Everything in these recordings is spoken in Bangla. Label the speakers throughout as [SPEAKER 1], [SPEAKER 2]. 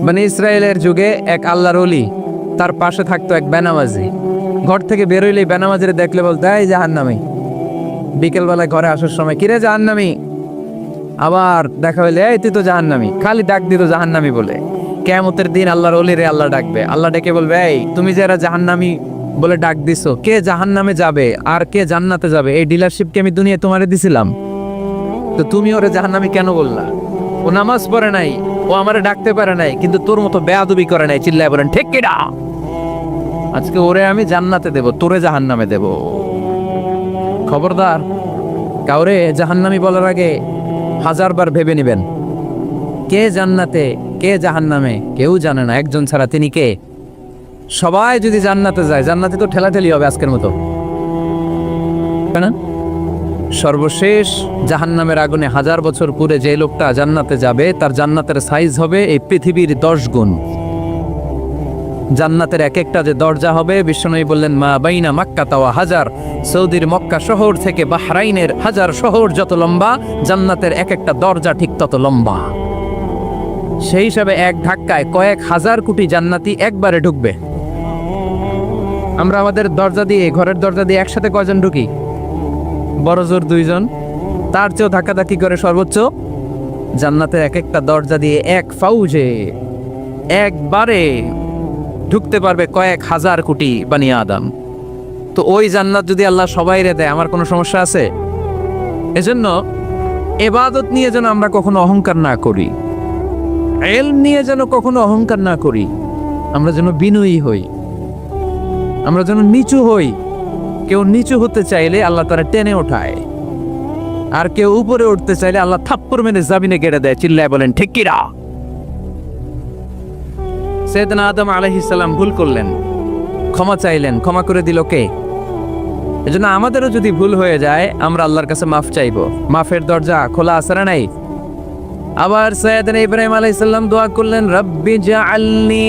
[SPEAKER 1] মানে ইসরায়েলের যুগে এক আল্লাহর ওলি, তার পাশে থাকতো এক বেনামাজি। ঘর থেকে বেরোইলে বেনামাজিরে দেখলে বলতো, এই জাহান্নামী। বিকেলবেলায় ঘরে আসার সময়, কিরে জাহান্নামী? আবার দেখা হইলে, এই তুই তো জাহান্নামী। খালি ডাক দিত জাহান্নামী বলে। কিয়ামতের দিন আল্লাহর ওলিরে আল্লাহ ডাকবে। আল্লাহ ডেকে বলবে, এই তুমি যে এরা জাহান্নামী বলে ডাক দিছো, কে জাহান্নামে যাবে আর কে জান্নাতে যাবে, এই ডিলারশিপ কি আমি দুনিয়ায় তোমারে দিছিলাম? তো তুমি ওরে জাহান্নামী কেন বললা? ও নামাজ পড়ে নাই, ও আমারে ডাকতে পারে নাই, কিন্তু তোর মতো বেয়াদবি করে নাই। চিল্লায় বলেন ঠিক কিনা? আজকে ওরে আমি জান্নাতে দেব, তোরে জাহান্নামে দেব। খবরদার, কাউরে জাহান্নামী বলার আগে 1000 বার ভেবে নেবেন। কে জান্নাতে কে জাহান্নামে কেউ জানে না, একজন ছাড়া, তিনি কে? সবাই যদি জান্নাতে যায়, জান্নাতে তো ঠেলাঠেলি হবে আজকের মতো, তাই না? সর্বশেষ জাহান্নামের আগুনে 1000 বছর পুরে যে লোকটা জান্নাতে যাবে, তার জান্নাতের সাইজ হবে এই পৃথিবীর 10 গুণ। জান্নাতের এক একটা যে দরজা হবে, বিশ্বনবী বললেন, মা বাইনা মাক্কা তাওয়া হাজার, সৌদির মক্কা শহর থেকে বাহরাইনের হাজার শহর যত লম্বা, জান্নাতের এক একটা দরজা ঠিক তত লম্বা। সেই হিসাবে এক ধাক্কায় কয়েক হাজার কোটি জান্নাতি একবারে ঢুকবে। আমরা আমাদের দরজা দিয়ে, ঘরের দরজা দিয়ে একসাথে কয়জন ঢুকি? বড় জোর 2 জন। তার চেয়েও ধাক্কাধাক্কি করে সর্বোচ্চ জান্নাতের এক একটা দরজা দিয়ে এক ফাউজে একবারে ঢুকতে পারবে কয়েক হাজার কোটি বানি আদম। তো ওই জান্নাত যদি আল্লাহ সবাইরে দেয়, আমার কোনো সমস্যা আছে? এজন্য ইবাদত নিয়ে যেন আমরা কখনো অহংকার না করি, ইলম নিয়ে যেন কখনো অহংকার না করি। আমরা যেন বিনয়ী হই, আমরা যেন নিচু হই। কেউ নিচু হতে চাইলে আল্লাহ তারা টেনে ওঠায়, আর কেউ উপরে উঠতে চাইলে আল্লাহ থাপ্পড় মেরে জামিনে গেড়ে দেয়। চিল্লায় বলেন ঠিক কিনা? সাইয়েদনা আদম আলাইহিস সালাম ভুল করলেন, ক্ষমা চাইলেন, ক্ষমা করে দিল কে? এজন্য আমাদেরও যদি ভুল হয়ে যায়, আমরা আল্লাহর কাছে মাফ চাইবো। মাফের দরজা খোলা আছে না নাই? আবার সাইয়েদনা ইব্রাহিম আলাইহিস সালাম দোয়া করলেন, রব্বি জাআলনি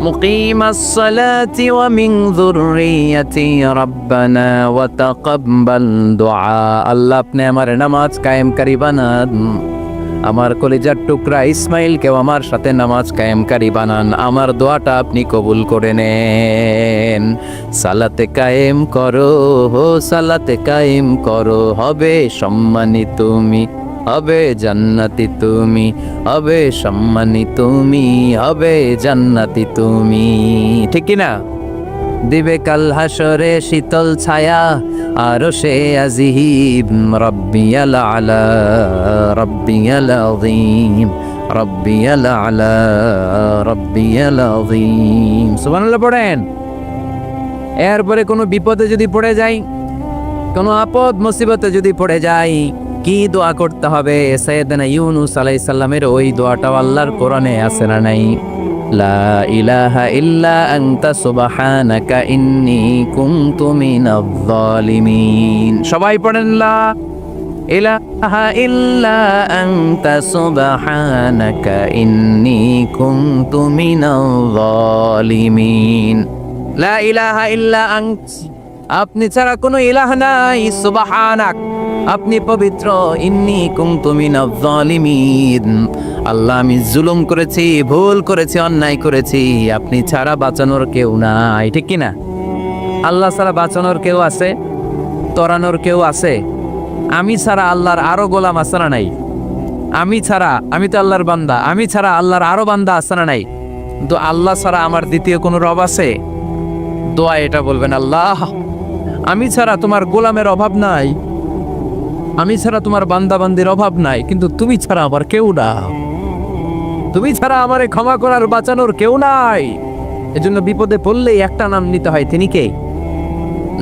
[SPEAKER 1] মুকিমাস সালাতি ওয়া মিন যুররিয়াতি রব্বানা ওয়া তাকাব্বাল দুআ। আল্লাহ আপনি আমার নামাজ কায়েমকারী বানান, আমার কলিজার টুকরা ইসমাইলকেও আমার সাথে নামাজ কায়েমকারী বানান, আমার দোয়াটা আপনি কবুল করে নেন। সালাতে কায়েম করো, সালাতে কায়েম করো, হবে সম্মানী তুমি, হবে জান্নাতি তুমি, হবে সম্মানী তুমি, হবে জান্নাতি তুমি। ঠিক কি না? দিবে কাল হাসরে শীতল ছায়া, আরশে আজিম, রব্বিয়াল আলা, রব্বিয়াল আযীম, রব্বিয়াল আলা, রব্বিয়াল আযীম। সুবহানাল্লাহ পড়েন। এরপরে কোনো বিপদে যদি পড়ে যাই, কোনো আপদ মুসিবতে যদি পড়ে যাই, কি দোয়া করতে হবে? সাইয়েদনা ইউনূস আলাইহিস সালামের ওই দোয়াটাও আল্লাহর কোরআনে আছে না নাই? লা ইলাহা ইল্লা আনতা সুবহানাকা ইন্নী কুনতু মিনাজ জালিমিন। সবাই পড়েন, লা ইলাহা ইল্লা আনতা সুবহানাকা ইন্নী কুনতু মিনাজ জালিমিন। লা ইলাহা ইল্লা আনত, আপনি ছাড়া কোনো ইলাহ নাই, সুবহানাক, আপনি পবিত্র, ইন্নী কুনতু মিনাজ জালিমিন, আল্লাহ আমি জুলুম করেছি, ভুল করেছি, অন্যায় করেছি, আপনি ছাড়া বাঁচানোর কেউ নাই। ঠিক কি না? আল্লাহ ছাড়া বাঁচানোর কেউ আছে? তরানোর কেউ আছে? আমি ছাড়া আল্লাহর আরো গোলাম আছে না নাই? আমি ছাড়া, আমি তো আল্লাহর বান্দা, আমি ছাড়া আল্লাহর আরো বান্দা আছে না নাই? তো আল্লাহ ছাড়া আমার দ্বিতীয় কোনো রব আছে? দোয়া এটা বলবেন, আল্লাহ আমি ছাড়া তোমার গোলামের অভাব নাই, আমি ছাড়া তোমার বান্দা বান্দির অভাব নাই, কিন্তু তুমি ছাড়া আমার কেউ না, তুমি ছাড়া আমারে ক্ষমা করার বাঁচানোর কেউ নাই। এজন্য বিপদে পড়লেই একটা নাম নিতে হয়, তিনি কে?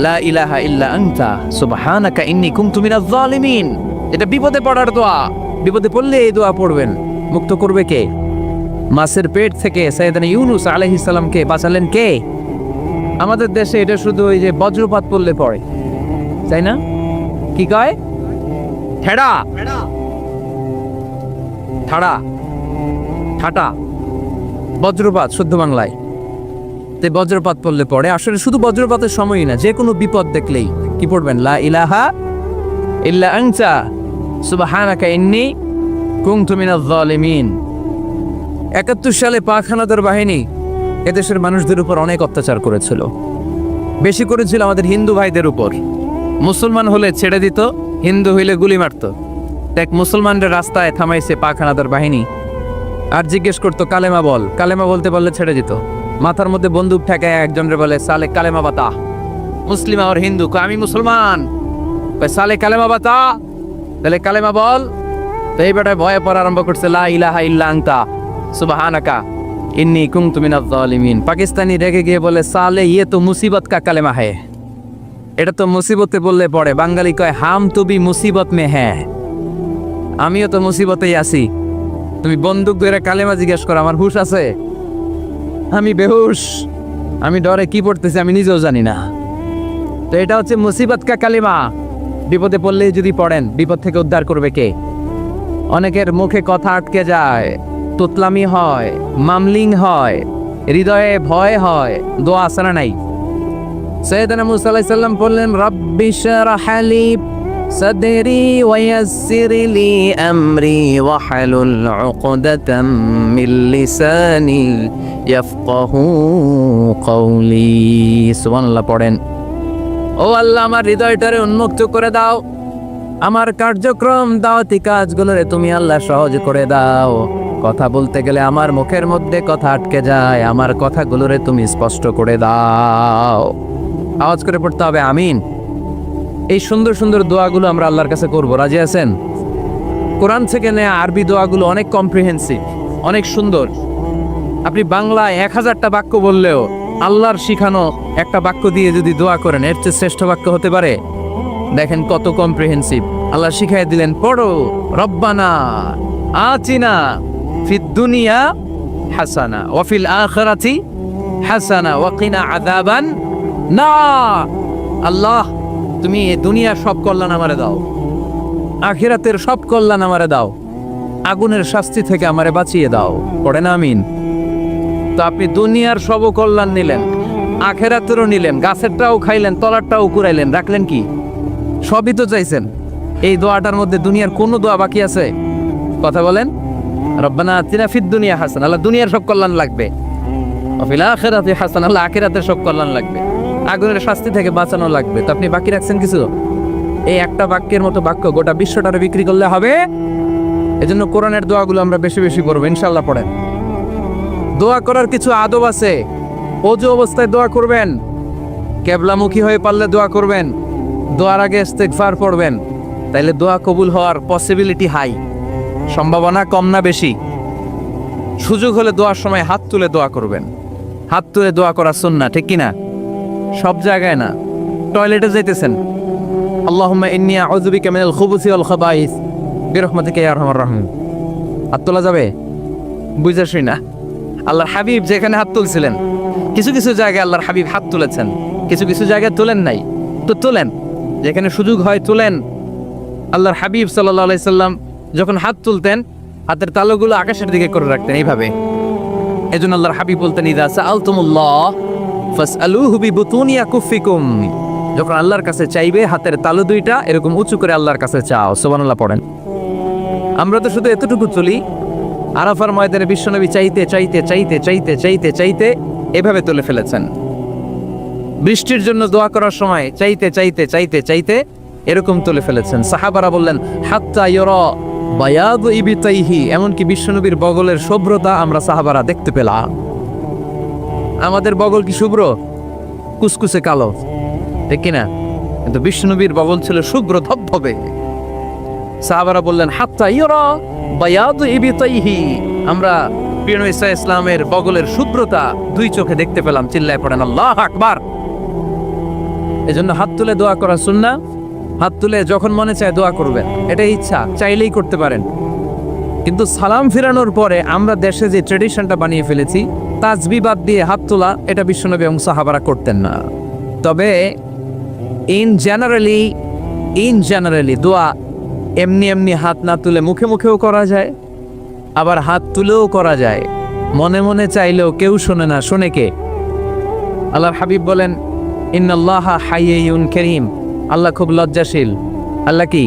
[SPEAKER 1] লা ইলাহা ইল্লা আনতা সুবহানাকা ইন্নী কুনতু মিনাজ জালিমিন। এটা বিপদে পড়ার দোয়া। বিপদে পড়লে এই দোয়া পড়বেন। মুক্ত করবে কে? মাছের পেট থেকে সাইয়েদনা ইউনূস আলাইহিস সালামকে বাঁচালেন কে? আমাদের দেশে এটা শুধু ওই যে বজ্রপাত পড়লে পড়ে, তাই না? কি কয়? ঠেড়া, ঠাড়া, ঠাটা, বজ্রপাত শুদ্ধ বাংলায়। তে বজ্রপাত পড়লে পড়ে। আসলে শুধু বজ্রপাতের সময়ই না, যে কোনো বিপদ দেখলেই কি পড়বেন? লা ইলাহা ইল্লা আনতা সুবহানাকা ইন্নী কুনতু মিনাজ জালিমিন। 71 সালে পাক হানাদার বাহিনী এদেশের মানুষদের উপর অনেক অত্যাচার করেছিল, বেশি করেছিল আমাদের হিন্দু ভাইদের উপর। মুসলমান হলে ছেড়ে দিত, হিন্দু হইলে গুলি মারত। এক মুসলমানদের রাস্তায় থামাইছে পাক হানাদার বাহিনী, আর জিজ্ঞেস করতো কালেমা বল, কালেমা বলতে বললে ছেড়ে দিত। মাথার মধ্যে বন্দুক ঠেকায় একজনের বলে সালে কালেমা বাতা, মুসলিম আর হিন্দু, আমি মুসলমান, সালে কালেমা বাতা, তাহলে কালেমা বল। তো এই বেটায় ভয়ে পড়া আরম্ভ করছে, লা ইলাহা ইল্লা আনতা সুবহানাকা ইন্নী কুনতু মিনাজ জালিমিন। পাকিস্তানি রেগে গিয়ে বলে সালে ইয়ে তো মুসিবত কা কালেমা হ্যায়, এটা তো মুসিবতে বললে পড়ে। বাঙালি কয় হাম তো ভি মুসিবত মে হ্যাঁ, আমিও তো মুসিবতেই আছি, তুমি বন্দুক ধরে কালেমা জিজ্ঞেস করো, আমার হুশ আছে? আমি বেহুশ, আমি ডরে কি পড়তেছি আমি নিজেও জানি না। তো এটা হচ্ছে মুসিবত কা কালেমা। বিপদে পড়লেই যদি পড়েন, বিপদ থেকে উদ্ধার করবে কে? অনেকের মুখে কথা আটকে যায়, তোতলামি হয়, মামলিং হয়, হৃদয়ে ভয় হয়, দোয়া আসরা নাই। সৈয়দনা মুসা আলাইহিস সালাম বললেন, রাব্বি শরহ লি সাদরি ওয়ায়াসসির লি আমরি ওয়াহলুল উকদাতাম মিন লিসানি ইয়াফকাহু কওলি। সুবহানাল্লাহ পড়েন। ও আল্লাহ, আমার হৃদয়টারে উন্মুক্ত করে দাও, আমার কার্যক্রম দাওয়াতি কাজগুলোরে তুমি আল্লাহ সহজ করে দাও। কথা বলতে গেলে আমার মুখের মধ্যে কথা আটকে যায়, আমার কথাগুলোরে তুমি স্পষ্ট করে দাও। আওয়াজ করে পড়তে হবে আমিন। এই সুন্দর সুন্দর দোয়াগুলো আমরা আল্লাহর কাছে করব, রাজি আছেন? কোরআন থেকে নেয়া আরবি দোয়াগুলো অনেক কম্প্রিহেন্সিভ, অনেক সুন্দর। আপনি বাংলায় 1000টা বাক্য বললেও আল্লাহর শিখানো একটা বাক্য দিয়ে যদি দোয়া করেন, এর চেয়ে শ্রেষ্ঠ বাক্য হতে পারে? দেখেন কত কম্প্রিহেন্সিভ। আল্লাহ শিখাই দিলেন, পড়ো রব্বানা আতিনা ফিদ দুনিয়া হাসানা ওয়া ফিল আখিরাতি হাসানা ওয়া কিনা আযাবান নার। আল্লাহ, তুমি এই দুনিয়ার সব কল্যাণ আমারে দাও, আখিরাতের সব কল্যাণ আমারে দাও, আগুনের শাস্তি থেকে আমারে বাঁচিয়ে দাও। পড়েন আমিন। তো আপনি দুনিয়ার সব কল্যাণ নিলেন, আখিরাতেরও নিলেন, গাছেরটাও খাইলেন, তলারটাও কুড়াইলেন, রাখলেন কি? সবই তো চাইছেন। এই দোয়াটার মধ্যে দুনিয়ার কোনো দোয়া বাকি আছে? কথা বলেন। রব্বানা আতিনা ফিদ দুনিয়া হাসানা, আল্লাহ দুনিয়ার সব কল্যাণ লাগবে। ওয়া ফিল আখিরাতি হাসানা, আল্লাহ আখিরাতের সব কল্যাণ লাগবে, আগুনের শাস্তি থেকে বাঁচানো লাগবে। তো আপনি বাকি রাখছেন কিছু? এই একটা বাক্যের মতো বাক্য গোটা বিশ্বটারে বিক্রি করলে হবে। এজন্য কোরআনের দোয়াগুলো আমরা বেশি বেশি পড়বো, ইনশাআল্লাহ। পড়েন। দোয়া করার কিছু আদব আছে। ওযু অবস্থায় দোয়া করবেন, কিবলামুখী হয়ে পারলে দোয়া করবেন, দোয়ার আগে ইস্তেগফার পড়বেন, তাইলে দোয়া কবুল হওয়ার পসিবিলিটি হাই, সম্ভাবনা কম না বেশি? সুযোগ হলে দোয়ার সময় হাত তুলে দোয়া করবেন। হাত তুলে দোয়া করা সুন্নাহ, ঠিক কি না? সব জায়গায় না। টয়লেটে যাইতেছেন, আল্লাহুম্মা ইন্নী আউযু বিকা মিনাল খুবুসি ওয়াল খাবাইস বিরহমাতিকা ইয়া আরহামার রাহিম। হাত তোলা যাবে? বুঝাসই না। আল্লাহর হাবিব যেখানে হাত তুলছিলেন, কিছু কিছু জায়গায় আল্লাহর হাবিব হাত তুলেছেন, কিছু কিছু জায়গায় তুলেন নাই। তো তুলেন, যেখানে সুযোগ হয় তুলেন। আল্লাহর হাবিব সাল্লাল্লাহু আলাইহি সাল্লাম যখন হাত তুলতেন, হাতের তালুগুলো আকাশের দিকে করে রাখতেন এইভাবে। এজন্য আল্লাহর হাবিব বলতেন, ইযা সাআলতুমুল্লাহ ফাসআলুহু বিবুতুনি আকুফিকুম। যখন আল্লাহর কাছে চাইবে, হাতের তালু দুইটা এরকম উঁচু করে আল্লাহর কাছে চাও। সুবহানাল্লাহ পড়েন। আমরা তো শুধু এতটুকু তুলি। আরাফার ময়দানে বিশ্বনবী চাইতে চাইতে চাইতে চাইতে চাইতে চাইতে এভাবে তুলে ফেলেছেন। বৃষ্টির জন্য দোয়া করার সময় চাইতে চাইতে চাইতে চাইতে এরকম তুলে ফেলেছেন। সাহাবারা বললেন, হাত্তা ইউরা বায়াদু ইবতাইহি, এমনকি বিশ্বনবীর বগলের শুভ্রতা আমরা সাহাবারা দেখতে পেলাম। আমাদের বগল কি শুভ্র? কুসকুসে কালো, ঠিক কিনা? কিন্তু বিশ্বনবীর বগল ছিল শুভ্র ধবধবে। সাহাবারা বললেন, হাত্তা ইউরা বায়াদু ইবতাইহি, আমরা প্রিয় নবী সাল্লাল্লাহু আলাইহি ইসলামের বগলের শুভ্রতা দুই চোখে দেখতে পেলাম। চিল্লায় পড়েন আল্লাহু আকবার। এজন্য হাত তুলে দোয়া করা সুন্নাহ। হাত তুলে যখন মনে চায় দোয়া করবেন, এটা ইচ্ছা, চাইলেই করতে পারেন। কিন্তু সালাম ফিরানোর পরে আমরা দেশে যে ট্রেডিশনটা বানিয়ে ফেলেছি, তাসবিহ বাদ দিয়ে হাত তোলা, এটা বিশ্বনবী এবং সাহাবারা করতেন না। তবে ইন জেনারেলি দোয়া এমনি এমনি হাত না তুলে মুখে মুখেও করা যায়, আবার হাত তুলেও করা যায়। মনে মনে চাইলেও কেউ শোনে না, শোনে কে? আল্লাহর হাবিব বলেন, ইন্নাল্লাহা হাইয়ুন কারীম, আল্লাহ খুব লজ্জাশীল। আল্লাহ কি?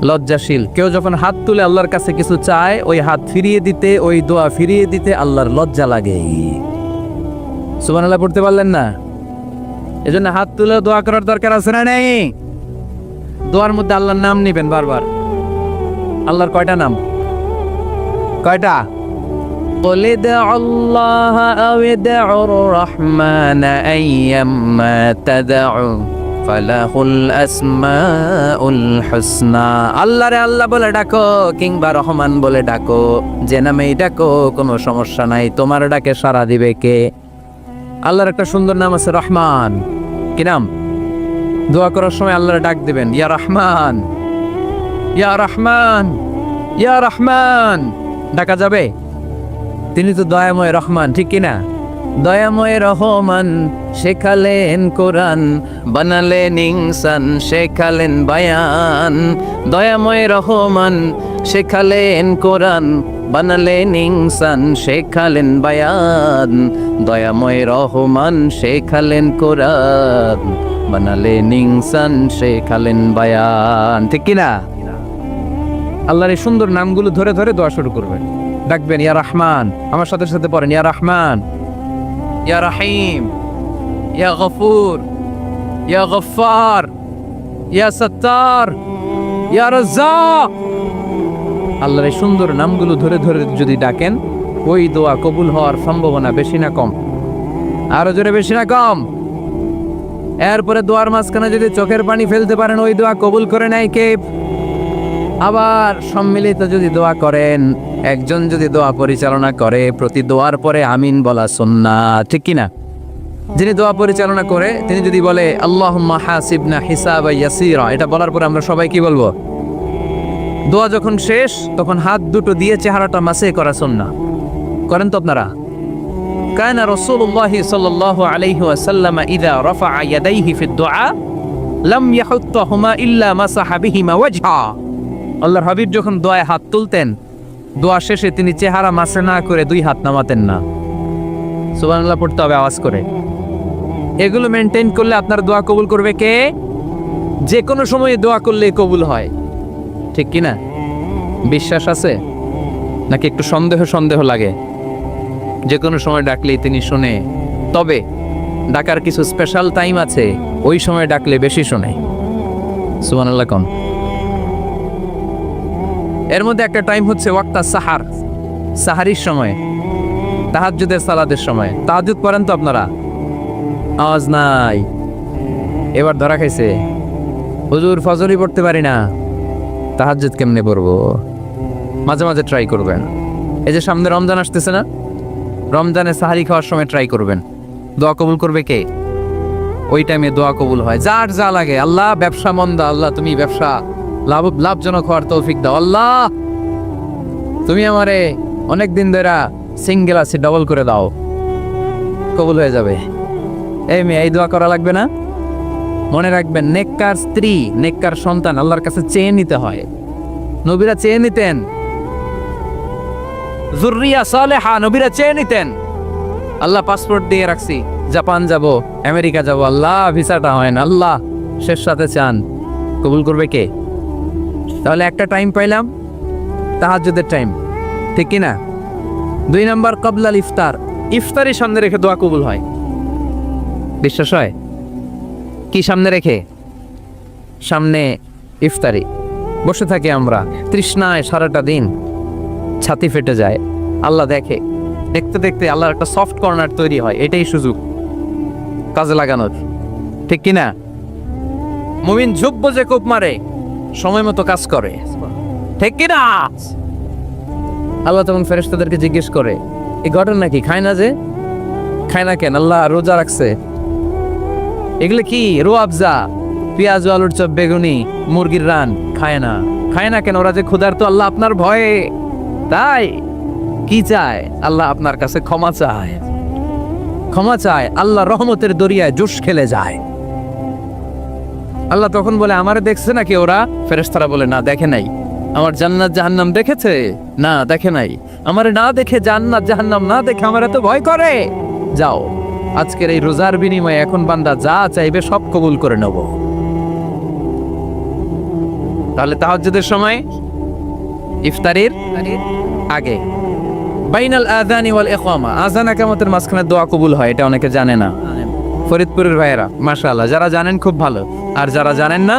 [SPEAKER 1] লজ্জাশীল। কেউ যখন হাত তুলে আল্লাহর কাছে কিছু চায়, ওই হাত ফিরিয়ে দিতে, ওই দোয়া ফিরিয়ে দিতে আল্লাহর লজ্জা লাগে। সুবহানাল্লাহ পড়তে পারলেন না? এজন্য হাত তুলে দোয়া করার দরকার আছে না নেই? দোয়ার মধ্যে আল্লাহর নাম নিবেন বারবার। আল্লাহর কয়টা নাম? কয়টা? قل ادعوا الله أو ادعوا الرحمن أيما تدعوا فله الأسماء الحسنى। আল্লাহ রে আল্লাহ বলে ডাকো কিংবা রহমান বলে ডাকো, যে নামেই ডাকো কোনো সমস্যা নাই, তোমার ডাকে সাড়া দিবে কে? আল্লাহর একটা সুন্দর নাম আছে রহমান। কি নাম? দোয়া করার সময় আল্লাহর ডাক দিবেন, ইয়া রহমান, ইয়া রহমান, ইয়া রহমান। ডাকা যাবে? তিনি তো দয়াময় রহমান, ঠিক কিনা? দয়াময় রহমান শেখালেন কোরআন, বানালেন ইনসান, শেখালেন বায়ান। দয়াময় রহমান শেখালেন কোরআন, বানালেন ইনসান, শেখালেন বায়ান। দয়াময় রহমান শেখালেন কোরআন, বানালেন ইনসান, শেখালেন বায়ান। ঠিক কিনা? আল্লাহর এই সুন্দর নামগুলো ধরে ধরে দোয়া শুরু করবেন, ডাকবেন ইয়া রহমান। আমার সাথে সাথে পড়েন, ইয়া রহমান, ইয়া রহিম, ইয়া গফুর, ইয়া গফফার, ইয়া সত্তার, ইয়া রাজ্জাক। আল্লাহর এই সুন্দর নামগুলো ধরে ধরে যদি ডাকেন, ওই দোয়া কবুল হওয়ার সম্ভাবনা বেশি না কম? আরো জোরে, বেশি না কম? এরপরে দোয়ার মাঝখানে যদি চোখের পানি ফেলতে পারেন, ওই দোয়া কবুল করে নেয় কে? আবার সম্মিলিত যদি দোয়া করেন, একজন যদি দোয়া পরিচালনা করে, প্রতি দোয়ার পরে আমিন বলা সুন্নাত, ঠিক কিনা? যিনি দোয়া পরিচালনা করে তিনি যদি বলে আল্লাহুম্মা হাসিবনা হিসাবান ইয়াসীরা, এটা বলার পরে আমরা সবাই কি বলবো? দোয়া যখন শেষ তখন হাত দুটো দিয়ে চেহারাটা মাসে করা সুন্নাত। করেন তো আপনারা? কানা রাসূলুল্লাহি সাল্লাল্লাহু আলাইহি ওয়াসাল্লাম ইযা রাফা ইয়াদাইহি ফিদ দুআ লাম ইয়াহুত্তাহুমা ইল্লা মাসাহা বিহিমা ওয়াজহা। আল্লাহর হাবিব যখন দোয়ায় হাত তুলতেন, দোয়া শেষে তিনি চেহারা মাসে না করে দুই হাত নামাতেন না। সুবহানাল্লাহ পড়তে হবে আওয়াজ করে। এগুলো মেনটেন করলে আপনার দোয়া কবুল করবে কে? যে কোনো সময়ে দোয়া করলে কবুল হয়, ঠিক কিনা? বিশ্বাস আছে নাকি একটু সন্দেহ সন্দেহ লাগে? যে কোনো সময় ডাকলেই তিনি শুনে, তবে ডাকার কিছু স্পেশাল টাইম আছে, ওই সময় ডাকলে বেশি শোনে। সুবহানাল্লাহ কোন? এর মধ্যে একটা টাইম হচ্ছে ওয়াক্তা সাহার, সাহারির সময়, তাহাজ্জুদের সালাতের সময়। তাহাজ্জুদ পড়েন তো আপনারা? আওয়াজ নাই। এবার ধরা খাইছে, হুজুর ফজরই পড়তে পারি না, তাহাজ্জুদ কেমনে পড়বো? মাঝে মাঝে ট্রাই করবেন। এই যে সামনে রমজান আসতেছে না, রমজানে সাহারি খাওয়ার সময় ট্রাই করবেন। দোয়া কবুল করবে কে? ওই টাইমে দোয়া কবুল হয়। যার যা লাগে, আল্লাহ ব্যবসা মন্দা, আল্লাহ তুমি ব্যবসা লাভজনক হওয়ার তৌফিক দাও, আল্লাহ তুমি আমারে অনেকদিন ধরে সিঙ্গেল আছি, ডাবল করে দাও, কবুল হয়ে যাবে। এই মেয়ে, এই দোয়া করা লাগবে না? মনে রাখবেন, নেককার স্ত্রী, নেককার সন্তান আল্লাহর কাছে চেয়ে নিতে হয়। নবীরা চেয়ে নিতেন, যুররিয়া সালেহা নবীরা চেয়ে নিতেন। আল্লাহ পাসপোর্ট দিয়ে রাখছি, জাপান যাব, আমেরিকা যাব, আল্লাহ ভিসাটা হয় না, আল্লাহ শেষ সাথে চান, কবুল করবে কে? তাহলে একটা টাইম পাইলাম, তাহাজ্জুদের টাইম, ঠিক কিনা? 2 নাম্বার কবলাল ইফতার, ইফতারি সামনে রেখে দোয়া কবুল হয়। বিশ্বাস হয়? কি সামনে রেখে? সামনে ইফতারি। বসে থাকি আমরা তৃষ্ণায় সারাটা দিন, ছাতি ফেটে যায়, আল্লাহ দেখে, দেখতে দেখতে আল্লাহর একটা সফট কর্নার তৈরি হয়। এটাই সুযোগ কাজে লাগানোর, ঠিক কিনা? মুমিন ঝুব্ব যে কোপ মারে, সময় মতো কাজ করে, ঠিক কিনা? আল্লাহ তখন ফেরেশতাদেরকে জিজ্ঞেস করে, এই ঘটনা কি? খায় না যে? খায় না কেন? আল্লাহ রোজা রাখছে। এগুলো কি? রোয়াবজা, পেঁয়াজ, আলুর চপ, বেগুনি, মুরগির রান, খায় না। খায় না কেন? ওরা যে ক্ষুধার্ত, আল্লাহ আপনার ভয়ে। তাই কি চায়? আল্লাহ আপনার কাছে ক্ষমা চায়, ক্ষমা চায়। আল্লাহ রহমতের দরিয়ায় জোশ খেলে যায়। আল্লাহ তখন বলে, আমারে দেখছে নাকি ওরা? ফেরেশতারা বলে, না দেখে নাই। আমার জান্নাত জাহান্নাম দেখেছে? না দেখে নাই। আমারে না দেখে, জান্নাত জাহান্নাম না দেখে আমার এত ভয় করে? যাও, আজকের এই রোজার বিনিময়ে এখন বান্দা যা চাইবে সব কবুল করে নেব। তাহলে তাহাজ্জুদের সময় ইফতারির আগে বাইনাল আযানি ওয়াল ইকামা, আযান ইকামতের মাঝখানে দোয়া কবুল হয়, এটা অনেকে জানে না। ফরিদপুরের ভাইয়েরা মাশাআল্লাহ, যারা জানেন খুব ভালো, আর যারা জানেন না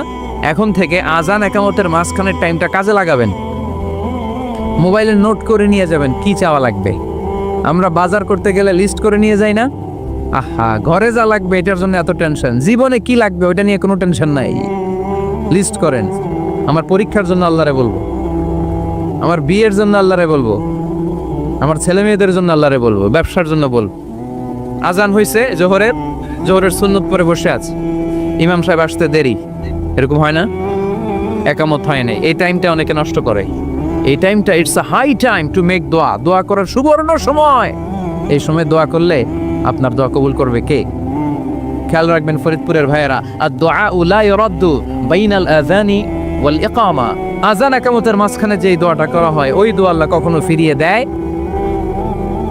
[SPEAKER 1] এখন থেকে আযান ইকামতের মাঝখানের টাইমটা কাজে লাগাবেন। মোবাইলে নোট করে নিয়ে যাবেন কি চাওয়া লাগবে। আমরা বাজার করতে গেলে লিস্ট করে নিয়ে যাই না? আহা, ঘরে যা লাগবে এটার জন্য এত টেনশন, জীবনে কি লাগবে ওটা নিয়ে কোনো টেনশন নাই। লিস্ট করেন, আমার পরীক্ষার জন্য আল্লাহরে বলবো, আমার বিয়ের জন্য আল্লাহরে বলবো, আমার ছেলে মেয়েদের জন্য আল্লাহরে বলবো, ব্যবসার জন্য বলবো। আজান হয়েছে জোহরের সুন্নত পরে বসে আছে, ইমাম সাহেব আসতে দেরি, এরকম হয় না? একামত হয় নাই, এই টাইমটা অনেকে নষ্ট করে। এই টাইমটা it's a high time to make দোয়া, দোয়া করার সুবর্ণ সময়। এই সময় দোয়া করলে আপনার দোয়া কবুল করবে কে? খেয়াল রাখবেন ফরিদপুরের ভাইয়েরা, আর দোয়া লা ইউরাদ্দু বাইনাল আযানি ওয়াল ইকামা, আযান ইকামতের মাঝখানে যেই দোয়াটা করা হয় ওই দোয়া আল্লাহ কখনো ফিরিয়ে দেয়।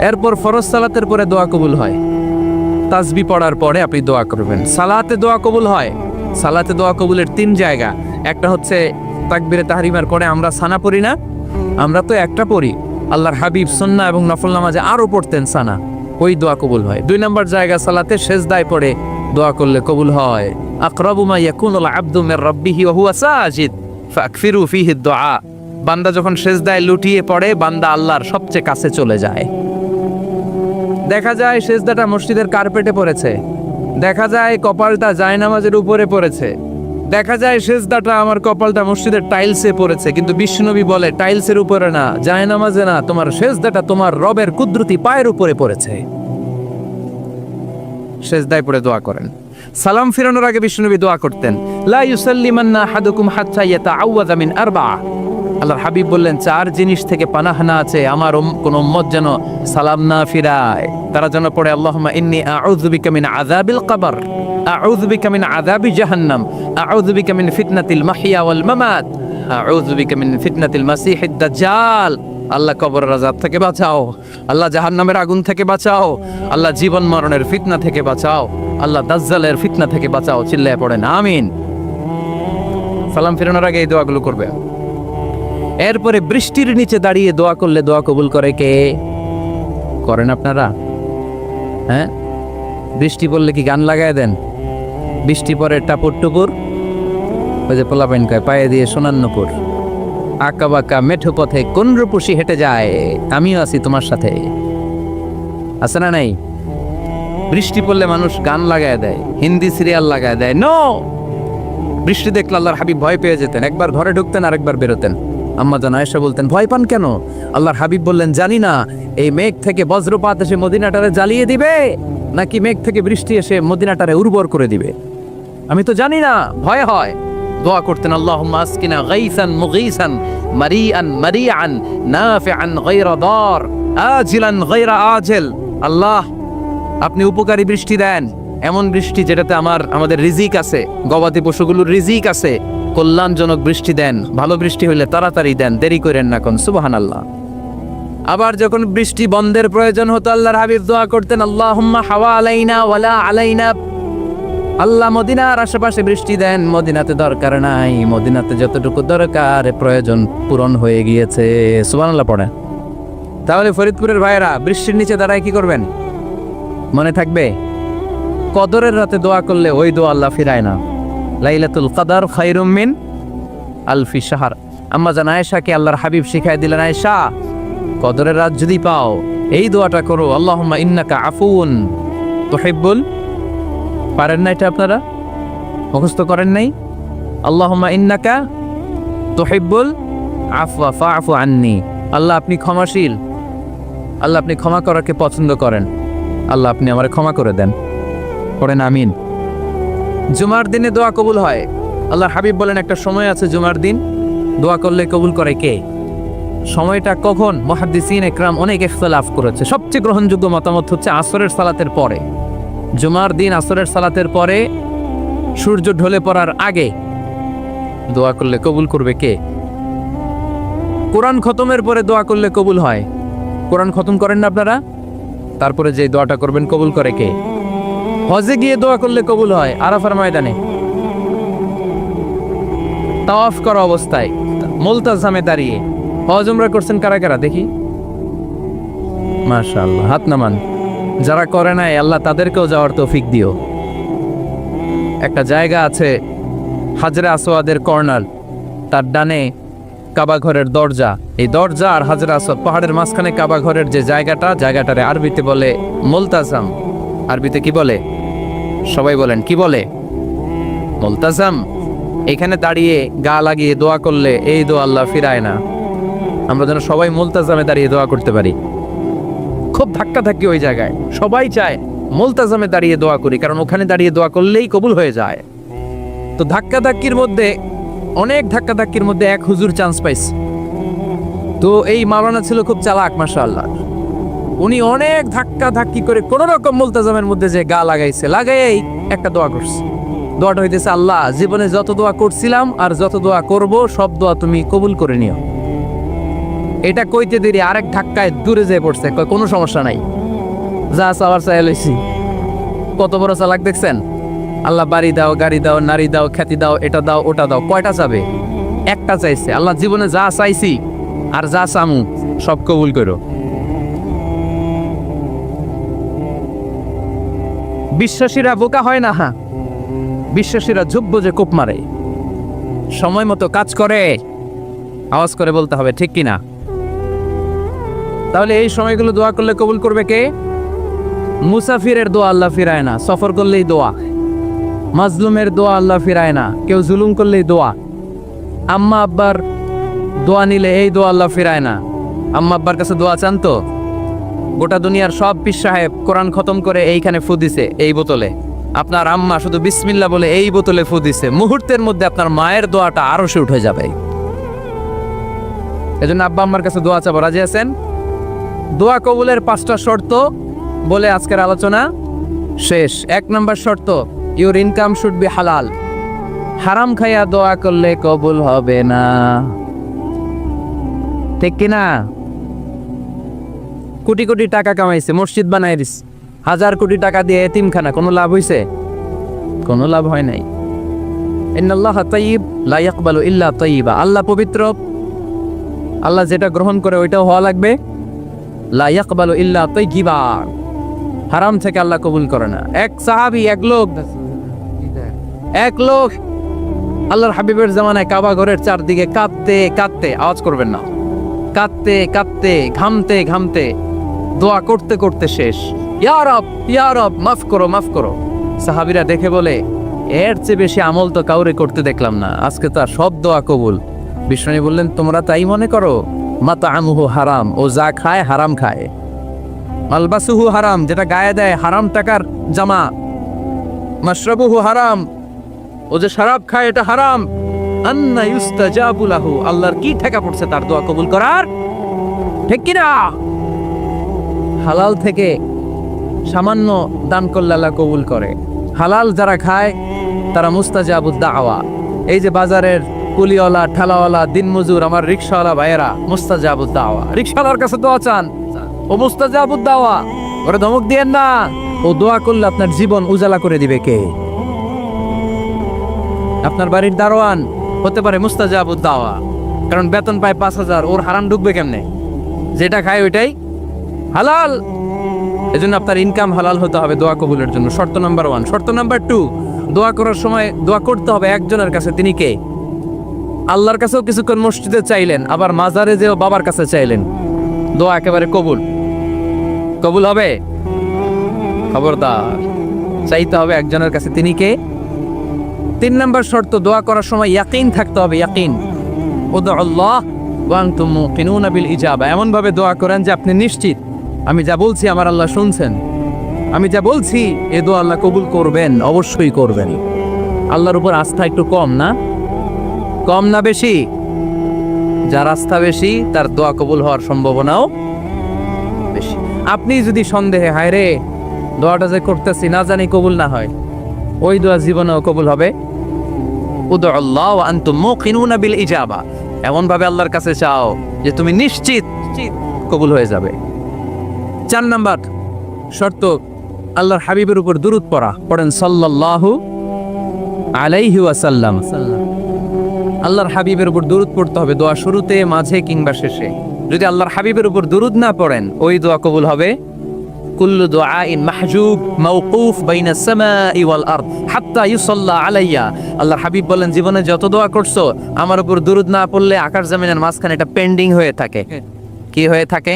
[SPEAKER 1] এরপর ফরজ সালাতের পরে দোয়া কবুল হয়, তাসবিহ পড়ার পরে আপনি দোয়া করবেন। সালাতে দোয়া কবুল হয়, সালাতে দোয়া কবুলের 3 জায়গা। একটা হচ্ছে তাকবীরে তাহরিমার পরে আমরা সানা পড়ি না, আমরা তো একটা পড়ি, আল্লাহর হাবিব সুন্নাহ এবং নফল নামাজে আরো পড়তেন সানা, ওই দোয়া কবুল হয়। 2 নম্বর জায়গা সালাতে সেজদায় পড়ে দোয়া করলে কবুল হয়। আকরাবু মা ইয়াকুনুল আবদু মির রাব্বিহি ওয়া হুয়া সাজিদ ফাকফিরু ফিহি দুআ, বান্দা যখন সেজদায় লুটিয়ে পড়ে বান্দা আল্লাহর সবচেয়ে কাছে চলে যায়। দেখা যায় সেজদাটা মসজিদের কার্পেটে পড়েছে, দেখা যায় কপালটা জায়নামাজের উপরে পড়েছে, দেখা যায় সেজদাটা আমার কপালটা মসজিদের টাইলসে পড়েছে, কিন্তু বিশ্বনবী বলে টাইলসের উপরে না, জায়নামাজে না, তোমার সেজদাটা তোমার রবের কুদরতি পায়ের উপরে পড়েছে। সেজদায় পড়ে দোয়া করেন। সালাম ফিরানোর আগে বিশ্বনবী দোয়া করতেন, লা ইউসাল্লিমান্না আহাদুকুম হাত্তা ইয়াতাআওয়াযা মিন আরবা'a। আল্লাহর হাবিব বললেন 4 জিনিস থেকে পানাহ না আছে আমার কোন উম্মত যেন সালাম না ফিরায়। তারা যেন পড়ে আল্লাহুম্মা ইন্নী আউযু বিকা মিন আযাবিল কবর, আউযু বিকা মিন আযাবি জাহান্নাম, আউযু বিকা মিন ফিতনাতিল মাহইয়া ওয়াল মামাত, আউযু বিকা মিন ফিতনাতিল মাসিহিদ দাজ্জাল। আল্লাহ কবরের আযাব থেকে বাঁচাও, আল্লাহ জাহান্নামের আগুন থেকে বাঁচাও, আল্লাহ জীবন মরণের ফিতনা থেকে বাঁচাও, আল্লাহ দাজ্জালের ফিতনা থেকে বাঁচাও। চিল্লায়ে পড়েন আমিন। সালাম ফিরানোর আগে এই দোয়াগুলো করবে। এরপরে বৃষ্টির নিচে দাঁড়িয়ে দোয়া করলে দোয়া কবুল করে কে? করেন আপনারা? হ্যাঁ, বৃষ্টি পড়লে কি গান লাগায় দেন? বৃষ্টি পরে টাপুর টুপুর, ওই যে পোলাপাইন কয় পায়ে দিয়ে সোনার নুপুর, আঁকা বাঁকা মেঠো পথে কোন রূপসী হেঁটে যায়, আমিও আছি তোমার সাথে, আছে না নাই? বৃষ্টি পড়লে মানুষ গান লাগায় দেয়, হিন্দি সিরিয়াল লাগায় দেয়। নো, বৃষ্টি দেখলে আল্লাহর হাবিব ভয় পেয়ে যেতেন, একবার ঘরে ঢুকতেন আরেকবার বেরোতেন। আম্মা জান আয়েশা বলতেন, ভয় পান কেন? আল্লাহর হাবিব বললেন, জানি না এই মেঘ থেকে বজ্রপাত এসে মদিনাটারে জ্বালিয়ে দিবে নাকি মেঘ থেকে বৃষ্টি এসে মদিনাটারে উর্বর করে দিবে, আমি তো জানি না, ভয় হয়। দোয়া করতেন, আল্লাহুম্মা আসকিনা গাইসান মুগীসান মারিআন মারিআন নাফিআন গায়রা দার আজিলান গায়রা আজিল। আল্লাহ, আপনি উপকারী বৃষ্টি দেন, এমন বৃষ্টি যেটাতে আমাদের রিজিক আছে, গবাদি পশুগুলোর রিজিক আছে, কল্যাণজনক বৃষ্টি দেন, ভালো বৃষ্টি হইলে তাড়াতাড়ি দেন, দেরি করেন না কোন। সুবহানাল্লাহ। আবার যখন বৃষ্টি বন্ধের প্রয়োজন হতো আল্লাহর হাবিব দোয়া করতেন, আল্লাহুম্মা হাওয়া আলাইনা ওয়ালা আলাইনা। আল্লাহ মদিনার আশেপাশে বৃষ্টি দেন, মদিনাতে দরকার নাই, মদিনাতে যতটুকু দরকার প্রয়োজন পূরণ হয়ে গিয়েছে। সুবহানাল্লাহ পড়ে। তাহলে ফরিদপুরের ভাইয়েরা বৃষ্টির নিচে দাঁড়ায় কি করবেন? মনে থাকবে কদরের রাতে দোয়া করলে ওই দোয়া আল্লাহ ফিরায় না। লাইলাতুল কদর খায়রুম মিন আলফি শাহর। আম্মা জান আয়েশাকে আল্লাহর হাবিব শিখাই দিলেন, আয়েশা কদরের রাত যদি পাও এই দোয়াটা করো, আল্লাহুম্মা ইন্নাকা আফুউন তুহিব্বুল। পারেন না এটা? আপনারা মুখস্থ করেন নাই? আল্লাহুম্মা ইন্নাকা তুহিব্বুল আফওয়া ফাআফু আন্নি। আল্লাহ আপনি ক্ষমাশীল, আল্লাহ আপনি ক্ষমা করাকে পছন্দ করেন, আল্লাহ আপনি আমারে ক্ষমা করে দেন। পড়েন আমিন। জুমার দিনে দোয়া কবুল হয়। আল্লাহর হাবিব বলেন একটা সময় আছে জুমার দিন দোয়া করলে কবুল করে কে? সময়টা কখন? মুহাদ্দিসিন ইকরাম অনেক ইখতিলাফ করেছে। সবচেয়ে গ্রহণযোগ্য মতামত হচ্ছে আসরের সালাতের পরে। জুমার দিন আসরের সালাতের পরে সূর্য ঢলে পড়ার আগে দোয়া করলে কবুল করবে কে? কোরআন খতমের পরে দোয়া করলে কবুল হয়। কোরআন খতম করেন না আপনারা? তারপরে যে দোয়াটা করবেন কবুল করে কে? হজে গিয়ে দোয়া করলে কবুল হয় আরাফার ময়দানে। তাওয়াফ করা অবস্থায় মুলতাজামে দাঁড়িয়ে হজ উমরা করছেন কারা কারা দেখি? মাশাআল্লাহ, হাত নামান। যারা করে নাই আল্লাহ তাদেরকেও যাওয়ার তৌফিক দিও। একটা জায়গা আছে হাজরে আসওয়াদের কর্নার, তার ডানে কাবা ঘরের দরজা, এই দরজা আর হাজরে আসওয়াদ পাহাড়ের মাঝখানে কাবা ঘরের যে জায়গাটারে আরবিতে বলে মুলতাজাম। আরবিতে কি বলে? সবাই বলেন কি বলে? মুলতাজাম। এখানে দাঁড়িয়ে গা লাগিয়ে দোয়া করলে এই দোয়া আল্লাহ ফিরায় না। আমরা যেন সবাই মুলতাজামে দাঁড়িয়ে দোয়া করতে পারি। খুব ধাক্কা ধাক্কি ওই জায়গায়, সবাই চায় মুলতাজামে দাঁড়িয়ে দোয়া করি, কারণ ওখানে দাঁড়িয়ে দোয়া করলেই কবুল হয়ে যায়। তো ধাক্কা ধাক্কির মধ্যে, অনেক ধাক্কা ধাক্কির মধ্যে এক হুজুর চান্স পাইছে। তো এই মাওলানা ছিল খুব চালাক, মাশাআল্লাহ। উনি অনেক ধাক্কা ধাক্কি করে কোন রকম মুলতাজামের মধ্যে যে গা লাগাইছে, লাগাই একটা দোয়া করছে। দোয়াটা হইতেছে, আল্লাহ জীবনে যত দোয়া করছিলাম আর যত দোয়া করব সব দোয়া তুমি কবুল করে নিও। এটা কইতে দেরি আরেক ধাক্কায় দূরে যেয়ে পড়ছে, কয় কোনো সমস্যা নাই, যা চাওয়ার চাই লইছি। কত বড় চালাক দেখছেন? আল্লাহ বাড়ি দাও, গাড়ি দাও, নারী দাও, খ্যাতি দাও, এটা দাও, ওটা দাও, কয়টা চাবে? একটা চাইছে। আল্লাহ জীবনে যা চাইছি আর যা চামু সব কবুল করো। বিশ্বাসীরা বোকা হয় না, হ্যাঁ, বিশ্বাসীরা যোগ্য যে কোপ মারে, সময় মতো কাজ করে। আওয়াজ করে বলতে হবে ঠিক কিনা? তাহলে এই সময়গুলো দোয়া করলে কবুল করবে কে? মুসাফিরের দোয়া আল্লাহ ফিরায় না, সফর করলেই দোয়া। মাজলুমের দোয়া আল্লাহ ফিরায় না, কেউ জুলুম করলেই দোয়া। আম্মা আব্বার দোয়া নিলে এই দোয়া আল্লাহ ফিরায় না। আম্মা আব্বার কাছে দোয়া চান তো? গোটা দুনিয়ার সব পীর সাহেব কোরআন খতম করে এইখানে ফু দিছে এই বোতলে, আপনার আম্মা শুধু বিসমিল্লাহ বলে এই বোতলে ফু দিছে, মুহূর্তের মধ্যে আপনার মায়ের দোয়াটা আরো সে উঠে যাবে। এজন্য আব্বা আম্মার কাছে দোয়া চাবো, রাজি আছেন? দোয়া কবুলের 5টা শর্ত বলে আজকের আলোচনা শেষ। 1 নম্বর শর্ত, ইউর ইনকাম শুড বি হালাল। হারাম খাইয়া দোয়া করলে কবুল হবে না, ঠিক কিনা? কোটি কোটি টাকা কামাইছে, মসজিদ বানাই দিস, 1000 কোটি টাকা দিয়ে এতিমখানা, কোনো লাভ হইছে? কোনো লাভ হয় নাই। ইন্নাল্লাহা তাইয়্যিব লা ইয়াকবালু ইল্লা তাইয়্যিবা। আল্লাহ পবিত্র, আল্লাহ যেটা গ্রহণ করে ওইটাও হওয়া লাগবে। লা ইয়াকবালু ইল্লা তাইয়্যিবা, হারাম থেকে আল্লাহ কবুল করে না। এক সাহাবী, এক লোক আল্লাহর হাবিবের জামানায় কাবা ঘরের চারদিকে কাঁদতে কাঁদতে, আওয়াজ করবেন না, কাঁদতে কাঁদতে, ঘামতে ঘামতে, দোয়া করতে করতে শেষ। ইয়া রব মাফ করো, মাফ করো। সাহাবীরা দেখে বলে, এর চেয়ে বেশি আমল তো কাউরে করতে দেখলাম না, আজকে তার সব দোয়া কবুল। বিষ্ণু বললেন, তোমরা তাই মনে করো? মাতাআমুহু হারাম, ও যা খায় হারাম খায়। মালবাসুহু হারাম, যেটা গায়ে দেয় হারাম টাকার জামা। মাশরাবুহু হারাম, ও যে শরাব খায় এটা হারাম। আন্না ইউস্তাজাবু লাহু, আল্লাহর কি ঠেকা পড়ছে তার দোয়া কবুল করার, ঠিক কি না? হালাল থেকে সামান্য দান করলে আল্লাহ কবুল করে। হালাল যারা খায় তারা মুস্তাজাবুদ দাওয়া। এই যে বাজারের কুলিওয়ালা, ঠালাওয়ালা, দিনমজুর, আমার রিকশাওয়ালা ভাইয়েরা, মুস্তাজাবুদ দাওয়া। রিকশাওয়ালার কাছে দোয়া চান, ও মুস্তাজাবুদ দাওয়া, ওরে ধমক দিয়েন না। ও দোয়া করলে আপনার জীবন উজালা করে দিবে কে? আপনার বাড়ির দারোয়ান হতে পারে মুস্তাজাবুদ দাওয়া, কারণ বেতন পায় 5000, ওর হারাম ঢুকবে কেমনে? যেটা খায় ওইটাই হালাল। এজন্য আপনার ইনকাম হালাল হতে হবে দোয়া কবুলের জন্য। শর্ত নাম্বার 1। শর্ত নাম্বার 2, দোয়া করার সময় দোয়া করতে হবে একজনের কাছে। তিনি কে? আল্লাহর কাছেও কিছুক্ষণ মসজিদে চাইলেন, আবার মাজারে যেও বাবার কাছে চাইলেন, দোয়া একেবারে কবুল। কবুল হবে? খবরদার, চাইতে হবে একজনের কাছে। তিনি কে? 3 নম্বর শর্ত, দোয়া করার সময় ইয়াকিন থাকতে হবে। ইয়াকিন, উদউল্লাহ ওয়া আনতুম মুকিনুনা বিল ইজাবা। এমন ভাবে দোয়া করেন যে আপনি নিশ্চিত আমি যা বলছি আমার আল্লাহ শুনছেন, আমি যা বলছি এ দোয়া আল্লাহ কবুল করবেন, অবশ্যই করবেন। আল্লাহর উপর আস্থা একটু কম না? কম না বেশি? যার আস্থা বেশি তার দোয়া কবুল হওয়ার সম্ভাবনাও বেশি। আপনি যদি সন্দেহে, হায় রে দোয়াটা যে করতেছি না জানি কবুল না হয়, ওই দোয়া জীবনেও কবুল হবে। উদউল্লাহ ওয়া আনতুম মুকিনুনা বিল ইজাবা, এমন ভাবে আল্লাহর কাছে চাও যে তুমি নিশ্চিত কবুল হয়ে যাবে। 4 নাম্বার শর্ত, আল্লাহর হাবিবের উপর দুরূদ পড়া। পড়েন সাল্লাল্লাহু আলাইহি ওয়াসাল্লাম। আল্লাহর হাবিবের উপর দুরূদ পড়তে হবে দোয়া শুরুতে, মাঝে কিংবা শেষে। যদি আল্লাহর হাবিবের উপর দুরূদ না পড়েন, ওই দোয়া কবুল হবে। কুল্লু দুআইন মাহজুব মাওকুফ বাইনা সামাই ওয়াল আরদ হাত্তা ইউসাল্লা আলাইয়া। আল্লাহর হাবিব বলেন, জীবনে যত দোয়া করছো আমার উপর দুরূদ না পড়লে আকাশ জমিনের মাঝখানে এটা পেন্ডিং হয়ে থাকে। কি হয়ে থাকে?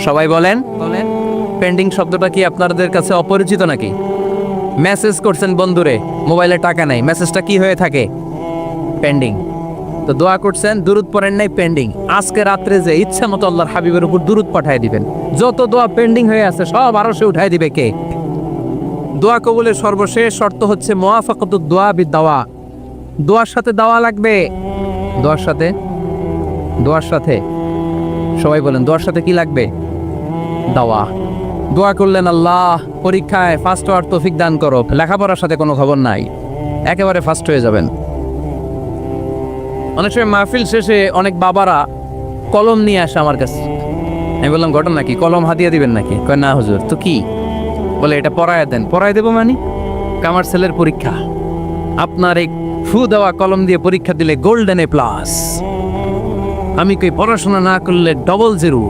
[SPEAKER 1] সবাই বলেন। পেন্ডিং শব্দটা কি আপনাদের কাছে অপরিচিত নাকি? মেসেজ করছেন বন্ধুরে, মোবাইলে টাকা নাই, মেসেজটা কি হয়ে থাকে? পেন্ডিং। তো দোয়া করছেন, দুরূদ পড়েন নাই, পেন্ডিং। আজকে রাত্রে যে ইচ্ছা মতো আল্লাহর হাবিবের উপর দুরূদ পাঠিয়ে দিবেন, যত দোয়া পেন্ডিং হয়ে আছে সব আরশে উঠাই দিবে কে? দোয়া কবুলের সর্বশেষ শর্ত হচ্ছে মুওয়াফাকাতুদ দোয়া বিদ-দাওয়া। দোয়ার সাথে দাওয়া লাগবে। দোয়ার সাথে সবাই বলেন, দোয়ার সাথে কি লাগবে? দাওয়া। দোয়া করলেন, আল্লাহ পরীক্ষায় ফার্স্ট হওয়ার তৌফিক দান করো। লেখাপড়ার সাথে কোনো খবর নাই, একেবারে ফার্স্ট হয়ে যাবেন। অনেক সময় মাহফিল শেষে অনেক বাবারা কলম নিয়ে আসে আমার কাছে। আমি বললাম, ঘটনা কি? কলম হাতিয়ে দিবেন নাকি? কয় না হুজুর। তো কি? বলে, এটা পড়ায় দেন। পড়ায় দেবো মানে? আমার ছেলের পরীক্ষা, আপনার এই ফু দেওয়া কলম দিয়ে পরীক্ষা দিলে গোল্ডেন A+। আমি কই, পড়াশোনা না করলে ডবল জিরো।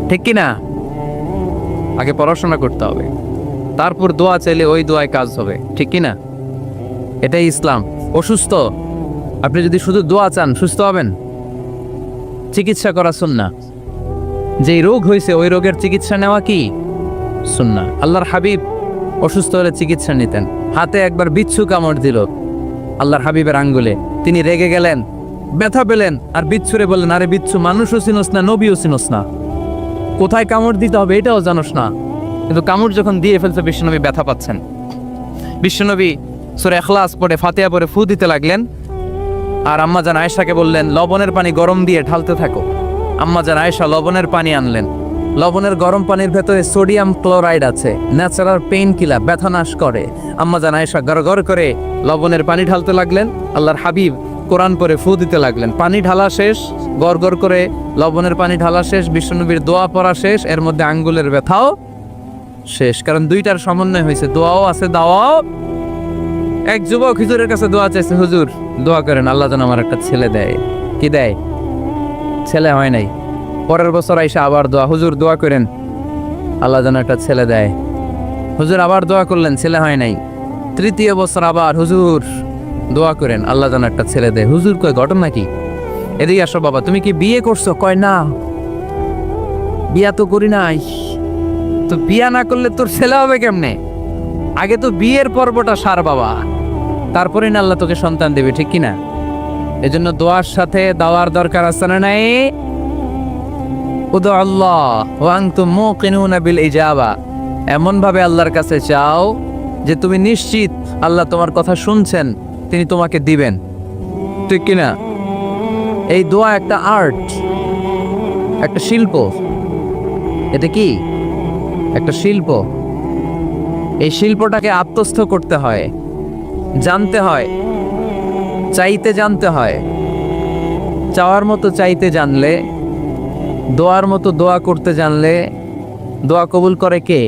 [SPEAKER 1] ঠিক কিনা? আগে পড়াশোনা করতে হবে, তারপর দোয়া চাইলে ওই দোয়ায় কাজ হবে। ঠিক কিনা? এটাই ইসলাম। অসুস্থ, আপনি যদি শুধু দোয়া চান সুস্থ হবেন? চিকিৎসা করা সুন্নাহ। যেই রোগ হয়েছে ওই রোগের চিকিৎসা নেওয়া কি সুন্নাহ। আল্লাহর হাবিব অসুস্থ হলে চিকিৎসা নিতেন। হাতে একবার বিচ্ছু কামড় দিল আল্লাহর হাবিবের আঙ্গুলে, তিনি রেগে গেলেন, ব্যথা পেলেন, আর বিচ্ছুরে বললেন, আরে বিচ্ছু, মানুষও চিনোস না, নবীও চিনোস না, কোথায় কামড় দিতে হবে এটাও জানোস না। কিন্তু কামড় যখন দিয়ে ফেলছে, বিশ্বনবী ব্যথা পাচ্ছেন। বিশ্বনবী সূরা ইখলাস পড়ে, ফাতিহা পড়ে ফু দিতে লাগলেন। আর আম্মাজান আয়েশাকে বললেন, লবণের পানি গরম দিয়ে ঢালতে থাকো। আম্মাজান আয়েশা লবণের পানি আনলেন। লবণের গরম পানির ভেতরে সোডিয়াম ক্লোরাইড আছে, ন্যাচারাল পেইন কিলার, ব্যথা নাশ করে। আম্মাজান আয়েশা গড়গড় করে লবণের পানি ঢালতে লাগলেন। আল্লাহর হাবিব কোরআন পড়ে ফু দিতে লাগলেন। পানি ঢালা শেষ, গড়গড় করে লবণের পানি ঢালা শেষ, বিশ্বনবীর দোয়া পড়া শেষ, এর মধ্যে আঙ্গুলের ব্যথাও শেষ। কারণ দুইটার সমন্বয় হয়েছে, দোয়াও আছে, দাওয়াও। এক যুবক হুজুরের কাছে দোয়া চাইছে, হুজুর দোয়া করেন আল্লাহ যেন আমার একটা ছেলে দেয়। কি দেয়? ছেলে হয় নাই। পরের বছর আইসা আবার দোয়া, হুজুর দোয়া করেন আল্লাহ যেন একটা ছেলে দেয়। হুজুর আবার দোয়া করলেন, ছেলে হয় নাই। তৃতীয় বছর আবার, হুজুর দোয়া করেন আল্লাহ যেন একটা ছেলে দেয়। হুজুর কয়, ঘটনা কি? এদিকে আসো বাবা, তুমি কি বিয়ে করছো? কয় না, বিয়া তো করি নাই। তো বিয়া না করলে তোর ছেলে হবে কেমনে? আগে তো বিয়ের পর্বটা সার বাবা, তারপরে না আল্লাহ তোকে সন্তান দেবে। ঠিক কিনা? এজন্য দোয়ার সাথে দাওয়ার দরকার আছে না নাই? উদু আল্লাহ ওয়া আনতুম মুকিনুনা বিল ইজাবা। এমন ভাবে আল্লাহর কাছে চাও যে তুমি নিশ্চিত আল্লাহ তোমার কথা শুনছেন, তিনি তোমাকে দিবেন। ঠিক কিনা? এই দোয়া একটা আর্ট, একটা শিল্প। এটা কি? একটা শিল্প। এই শিল্পটাকে আত্মস্থ করতে হয়, জানতে হয়, চাইতে জানতে হয়। চাওয়ার মতো চাইতে জানলে, দোয়ার মতো দোয়া করতে জানলে দোয়া কবুল করে কে?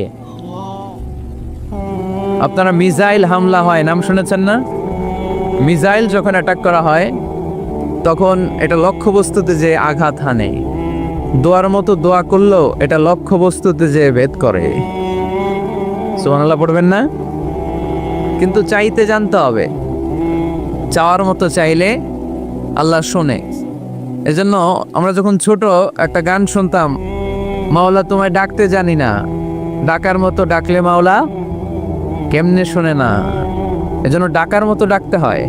[SPEAKER 1] আপনারা মিসাইল হামলা হয়, নাম শুনেছেন না? মিসাইল যখন অ্যাটাক করা হয় তখন এটা লক্ষ্যবস্তুতে যে আঘাত হানে। দোয়ার মতো দোয়া করলেও এটা লক্ষ্যবস্তুতে যে ভেদ করে। সুবহানাল্লাহ পড়বেন না? কিন্তু চাইতে জানতে হবে। চাওয়ার মতো চাইলে আল্লাহ শোনে। এজন্য আমরা যখন ছোট একটা গান শুনতাম, মাওলা তোমায় ডাকতে জানি না, ডাকার মতো ডাকলে মাওলা কেমনে শোনে না। এজন্য ডাকার মতো ডাকতে হয়,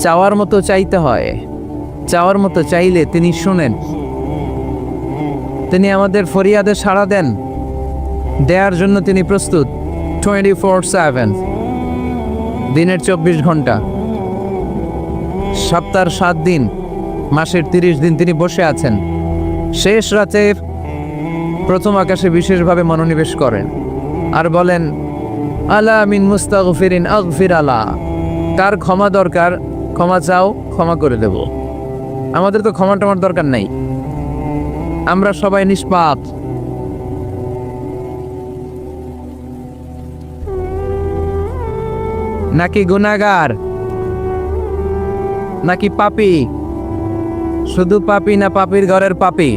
[SPEAKER 1] চাওয়ার মতো চাইতে হয়। চাওয়ার মতো চাইলে তিনি শোনেন, তিনি আমাদের ফরিয়াদে সাড়া দেন। দেওয়ার জন্য তিনি প্রস্তুত 24/7, দিনের 24 ঘন্টা, সপ্তাহের 7 দিন, মাসের 30 দিন তিনি বসে আছেন। শেষ রাতে প্রথম আকাশে বিশেষভাবে মনোনিবেশ করেন আর বলেন, আলা মিন মুস্তাগফিরিন আগফির আলা। কার ক্ষমা দরকার ক্ষমা চাও, ক্ষমা করে দেব। আমাদের তো ক্ষমা টমার দরকার নাই, আমরা সবাই নিষ্পাপ। নাকি গুনাহগার? নাকি পাপী? শুধু পাপী না পাপীর ঘরের পাপী?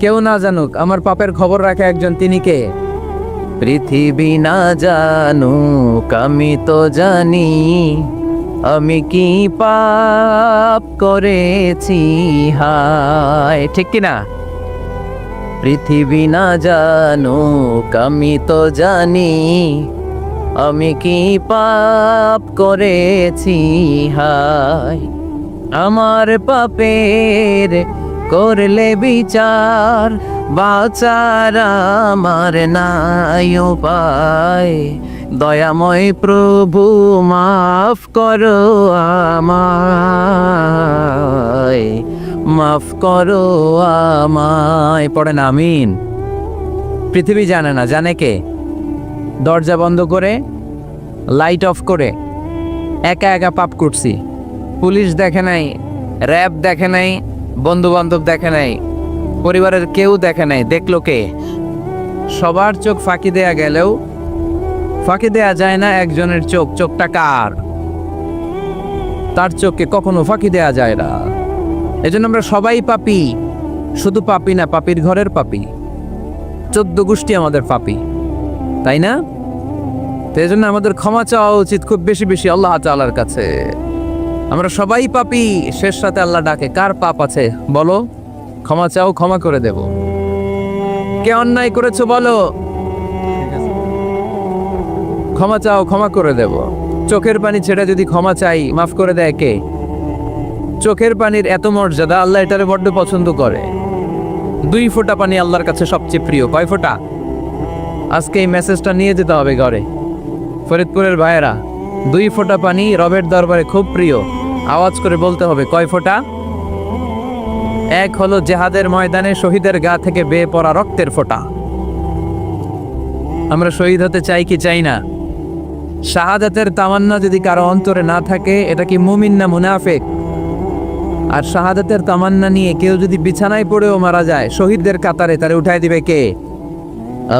[SPEAKER 1] কেউ না জানুক, আমার পাপের খবর রাখে একজন, তিনি কে? পৃথিবী না জানুক আমি তো জানি, আমি কি পাপ করেছি হায়, ঠিক কিনা? পৃথিবী না জানুক আমি তো জানি, আমি কি পাপ করেছি হায়। আমার পাপের করলে বিচার, বাঁচার আমার নাই উপায়। দয়াময় প্রভু মাফ করো আমায়, মাফ করো আমায়। পড়েন আমিন। পৃথিবী জানে না, জানে কে? দরজা বন্ধ করে, লাইট অফ করে একা একা পাপ করছি। পুলিশ দেখে নাই, র্যাব দেখে নাই, বন্ধু বান্ধব দেখে নাই, পরিবারের কেউ দেখে নাই। দেখলো কে? সবার চোখ ফাঁকি দেয়া গেলেও ফাঁকি দেয়া যায় না একজনের চোখ। চোখটা কার? তার চোখকে কখনো ফাঁকি দেয়া যায় না। এজন্য আমরা সবাই পাপী। শুধু পাপী না, পাপীর ঘরের পাপী। 14 গোষ্ঠী আমাদের পাপী, তাই না? তো এই জন্য আমাদের ক্ষমা চাওয়া উচিত খুব বেশি বেশি আল্লাহ তাআলার কাছে। আমরা সবাই পাপী। শেষ রাতে আল্লাহ ডাকে, কার পাপ আছে বলো, ক্ষমা চাও, ক্ষমা করে দেব। কে অন্যায় করেছো বলো, ক্ষমা চাও, ক্ষমা করে দেব। চোখের পানি ছেড়ে যদি ক্ষমা চাই, মাফ করে দেয় কে? চোখের পানির এত মর্যাদা, আল্লাহ এটারে বড্ড পছন্দ করে। 2 ফোঁটা পানি আল্লাহর কাছে সবচেয়ে প্রিয়। কয় ফোঁটা? আজকে এই মেসেজটা নিয়ে যেতে হবে ঘরে। ফরিদপুরের ভাইয়েরা, 2 ফোঁটা পানি রবের দরবারে খুব প্রিয়। আওয়াজ করে বলতে হবে, কয় ফোঁটা? এক হলো জেহাদের ময়দানে শহীদের গা থেকে বেয়ে পড়া রক্তের ফোঁটা। আমরা শহীদ হতে চাই কি চাই না? শাহাদাতের তামান্না যদি কারো অন্তরে না থাকে, এটা কি মুমিন না মুনাফিক? আর শাহাদাতের তামান্না নিয়ে কেউ যদি বিছানায় পড়েও মারা যায়, শহীদদের কাতারে তারে উঠায় দিবে কে?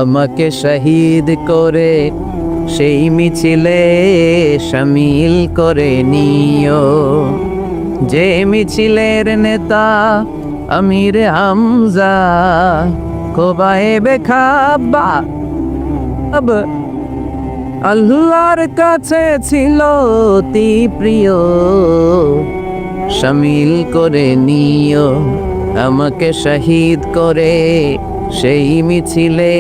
[SPEAKER 1] আমাকে শহীদ করে সেই মিছিলে শামিল করে নিও, যে মিছিলের নেতা আমির হামজা, কোবায়েবে খাব্বাব আল্লাহর কাছে ছিল অতি প্রিয়, শামিল করে নিও আমাকে শহীদ করে সেই মিছিলে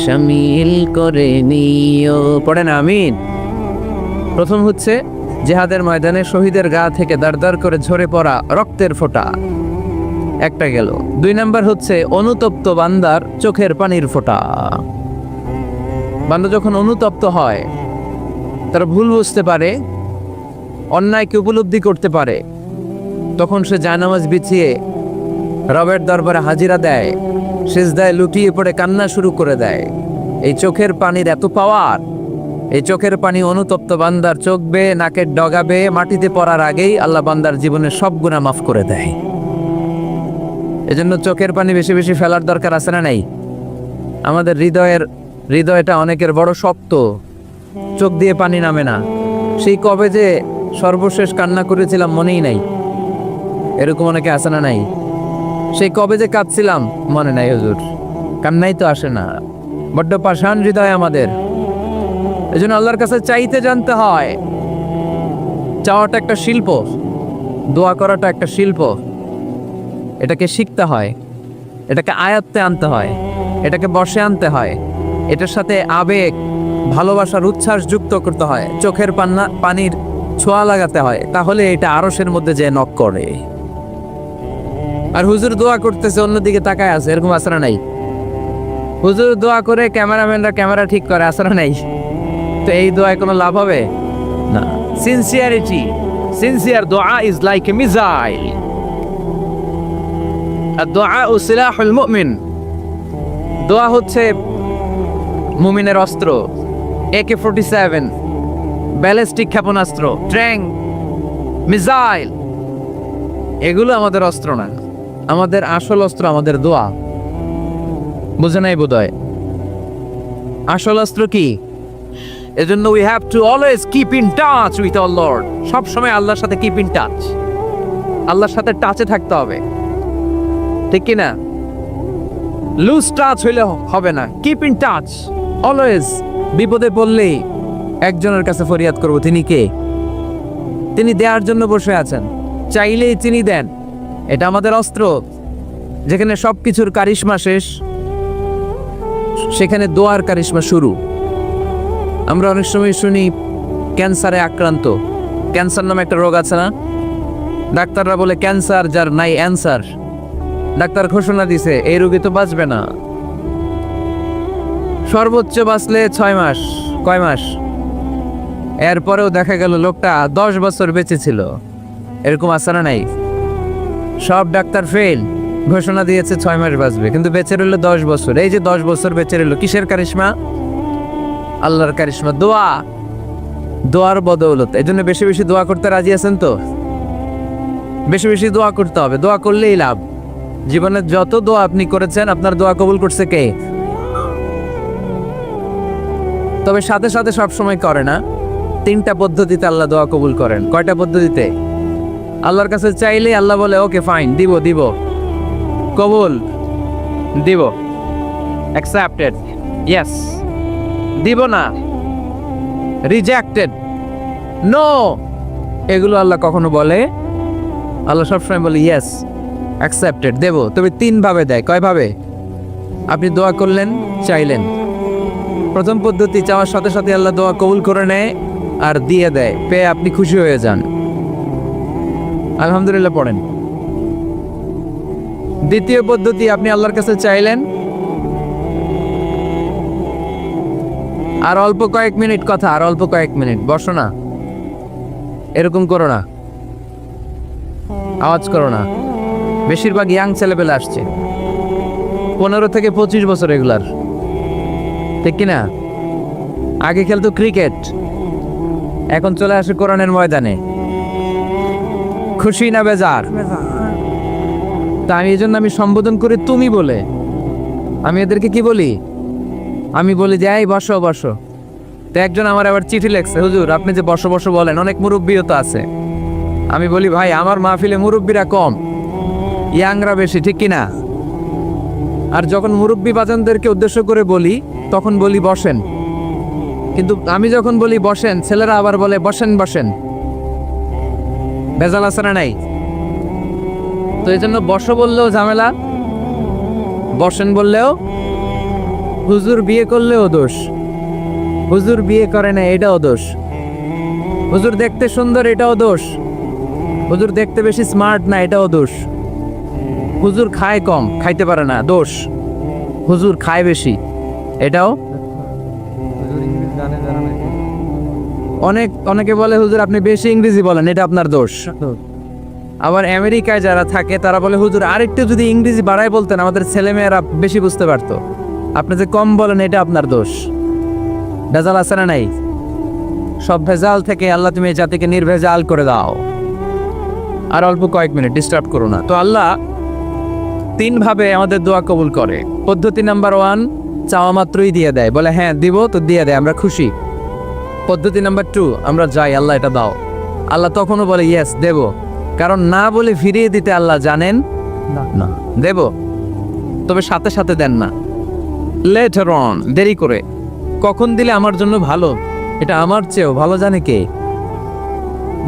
[SPEAKER 1] শামিল করে নিও। পড়েন আমিন। প্রথম হচ্ছে জিহাদের ময়দানে শহীদের গা থেকে দাঁড় করে ঝরে পড়া রক্তের ফোঁটা, একটা গেল। 2 নাম্বার হচ্ছে অনুতপ্ত বান্দার চোখের পানির ফোঁটা। বান্দা যখন অনুতপ্ত হয়, তারা ভুল বুঝতে পারে, অন্যায়কে উপলব্ধি করতে পারে, তখন সে জায়নামাজ বিছিয়ে রবের দরবারে হাজিরা দেয়, সিজদায় লুটিয়ে পড়ে কান্না শুরু করে দেয়। এই চোখের পানির এত পাওয়ার। এই চোখের পানি অনুতপ্ত বান্দার চোখ বেয়ে, নাকের ডগা বেয়ে মাটিতে পড়ার আগেই আল্লাহ বান্দার জীবনের সব গুনাহ মাফ করে দেয়। এজন্য চোখের পানি বেশি বেশি ফেলার দরকার আছে না নাই? আমাদের হৃদয়টা অনেকের বড় শক্ত, চোখ দিয়ে পানি নামে না। সেই কবে যে সর্বশেষ কান্না করেছিলাম মনেই নাই, এরকম অনেকে আসে না নাই? সেই কবে যে কাঁদছিলাম মনে নাই হুজুর, কান্নাই তো আসে না। বড্ড পাষাণ হৃদয় আমাদের। এজন্য আল্লাহর কাছে চাইতে জানতে হয়। চাওয়াটা একটা শিল্প, দোয়া করাটা একটা শিল্প। এটাকে শিখতে হয়, এটাকে আয়ত্তে আনতে হয়, এটাকে বশে আনতে হয়, এটার সাথে আবেগ, ভালোবাসার উচ্ছ্বাস যুক্ত করতে হয়, চোখের পানির ছোঁয়া লাগাতে হয়, তাহলে এটা আরশের মধ্যে যে নক করে। আর হুজুর দোয়া করতেছে, অন্যদিকে তাকায় আছে, এরকম আসরা নাই? হুজুর দোয়া করে ক্যামেরাম্যানরা ক্যামেরা ঠিক করে, আসরা নাই? তো এই দোয়ায় কোনো লাভ হবে না। সিনসিয়ারিটি, সিনসিয়ার দোয়া ইজ লাইক এ মিসাইল। আর দোয়া ও সিলাহুল মুমিন। দোয়া হচ্ছে মুমিনের অস্ত্র। AK-47, ব্যালিস্টিক ক্ষেপণাস্ত্র, ট্যাঙ্ক, মিসাইল, এগুলো আমাদের অস্ত্র না। আমাদের আসল অস্ত্র আমাদের দোয়া। বুঝে নাই বোধহয়? আসল অস্ত্র কি? এজন্য we have to always keep in touch with our Lord. সব সময় আল্লাহর সাথে কিপ ইন টাচ, আল্লাহর সাথে টাচে থাকতে হবে, ঠিক কি না? লুজ টাচ হইলে হবে না, কিপ ইন টাচ অলওয়েজ। বিপদে পড়লেই একজনের কাছে ফরিয়াদ করব, তিনি কে? তিনি দেওয়ার জন্য বসে আছেন, চাইলেই তিনি দেন। এটা আমাদের অস্ত্র। যেখানে সবকিছুর কারিশমা শেষ, সেখানে দোয়ার কারিশমা শুরু। আমরা অনেক সময় শুনি ক্যান্সারে আক্রান্ত, ক্যান্সার নামে একটা রোগ আছে না? ডাক্তাররা বলে ক্যান্সার যার নাই অ্যান্সার। ডাক্তার ঘোষণা দিছে এই রোগী তো বাঁচবে না, সর্বোচ্চ বাঁচলে 6 মাস। কয় মাস? এরপরেও দেখা গেল লোকটা 10 বছর বেঁচে ছিল। এরকম আছে না নাই? সব ডাক্তার ফেল, ঘোষণা দিয়েছে 6 মাস বাঁচবে, কিন্তু বেঁচে রইল 10 বছর। এই যে 10 বছর বেঁচে রইল, কিসের কারিশমা? আল্লাহর কারিশমা, দোয়া, দোয়ার বদৌলত। এই জন্য বেশি বেশি দোয়া করতে রাজি আছেন তো? বেশি বেশি দোয়া করতে হবে, দোয়া করলেই লাভ। জীবনে যত দোয়া আপনি করেছেন, আপনার দোয়া কবুল করছে কে? তবে সাথে সাথে সব সময় করে না। 3টা পদ্ধতিতে আল্লাহ দোয়া কবুল করেন। কয়টা পদ্ধতিতে? আল্লাহর কাছে চাইলে আল্লাহ বলে ওকে ফাইন, দিব দিব, কবুল দিব, অ্যাকসেপ্টেড, ইয়েস। দিব না, রিজেক্টেড, নো, এগুলো আল্লাহ কখনো বলে? আল্লাহ সবসময় বলে ইয়েস, অ্যাকসেপ্টেড, দেব। তবে 3 ভাবে দেয়। কয় ভাবে? আপনি দোয়া করলেন, চাইলেন। প্রথম পদ্ধতি, চাওয়ার সাথে সাথে আল্লাহ দোয়া কবুল করে নেয় আর দিয়ে দেয়, পেয়ে আপনি খুশি হয়ে যান, আলহামদুলিল্লাহ পড়েন। দ্বিতীয় পদ্ধতি, আপনি আল্লাহর কাছে চাইলেন, আর অল্প কয়েক মিনিট কথা, আর অল্প কয়েক মিনিট, বসো না, এরকম করো না, আওয়াজ করো না। বেশিরভাগ ইয়াং ছেলেপেলে আসছে, 15 থেকে 25 বছর, এগুলার, ঠিক কিনা? আগে খেলতো ক্রিকেট, এখন চলে আসে কোরআনের ময়দানে। খুশি না বেজার? তা আমি এই জন্য আমি সম্বোধন করি তুমি বলে। আমি এদেরকে কি বলি? আমি বলি যে এই বসো বসো। তো একজন আমার আবার চিঠি লেখছে, হুজুর আপনি যে বসো বসো বলেন, অনেক মুরব্বিও তো আছে। আমি বলি ভাই, আমার মাহফিলে মুরব্বিরা কম, ইয়াংরা বেশি, ঠিক কিনা? আর যখন মুরব্বি বাজানদেরকে উদ্দেশ্য করে বলি, তখন বলি বসেন। কিন্তু আমি যখন বলি বসেন, ছেলেরা আবার বলে বসেন বসেন। ভেজাল আছে না নাই? তো এই জন্য বসো বললেও ঝামেলা, বসেন বললেও। হুজুর বিয়ে করলেও দোষ, হুজুর বিয়ে করে না এটাও দোষ, হুজুর দেখতে সুন্দর এটাও দোষ, হুজুর দেখতে বেশি স্মার্ট না এটাও দোষ, হুজুর খায় কম, খাইতে পারে না, দোষ, হুজুর খায় বেশি, এটাও। অনেকে বলে হুজুর আপনি বেশি ইংরেজি বলেন, এটা আপনার দোষ। আবার আমেরিকায় যারা থাকে তারা বলে হুজুর আরেকটু যদি ইংরেজি বাড়ায় বলতেন আমাদের ছেলেমেয়েরা বেশি বুঝতে পারতো, আপনি যে কম বলেন এটা আপনার দোষ। ভেজাল আছে না নাই? সব ভেজাল থেকে আল্লাহ তুমি এই জাতিকে নির্ভেজাল করে দাও। আর অল্প কয়েক মিনিট, ডিস্টার্ব করো না। তো আল্লাহ 3 ভাবে আমাদের দোয়া কবুল করে। পদ্ধতি নাম্বার 1, চাওয়া মাত্রই দিয়ে দেয়, বলে হ্যাঁ দিব, তো দিয়ে দেয়, আমরা খুশি। পদ্ধতি নাম্বার 2, আমরা যাই, আল্লাহ এটা দাও, আল্লাহ তখনও বলে ইয়েস দেব, কারণ না বলে ফিরিয়ে দিতে আল্লাহ জানেন না, দেব, তবে সাথে সাথে দেন না, লেটার অন, দেরি করে। কখন দিলে আমার জন্য ভালো, এটা আমার চেয়েও ভালো জানে কে,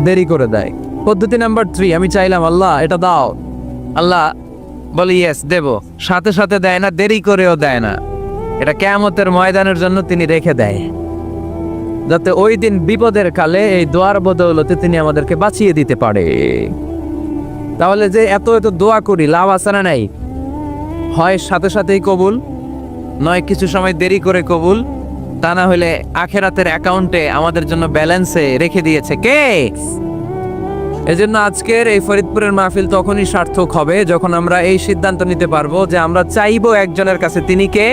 [SPEAKER 1] দেরি করে দেয়। পদ্ধতি নাম্বার 3, আমি চাইলাম আল্লাহ এটা দাও, আল্লাহ বলে ইয়েস দেব, সাথে সাথে দেয় না, দেরি করেও দেয় না। এটা কিয়ামতের ময়দানের জন্য তিনি রেখে দেয়, যাতে ওই দিন বিপদের কালে এই দোয়ার বদৌলতে তিনি আমাদেরকে বাঁচিয়ে দিতে পারে। তাহলে যে এত এত দোয়া করি, লাভ আছে না নাই? হয় সাথে সাথেই কবুল, নয় কিছু সময় দেরি করে কবুল, তা না হলে আখেরাতের অ্যাকাউন্টে আমাদের জন্য ব্যালেন্সে রেখে দিয়েছে কে? এজন্য আজকের এই ফরিদপুরের মাহফিল তখনই সার্থক হবে যখন আমরা এই সিদ্ধান্ত নিতে পারবো যে আমরা চাইবো একজনের কাছে, তিনি কে,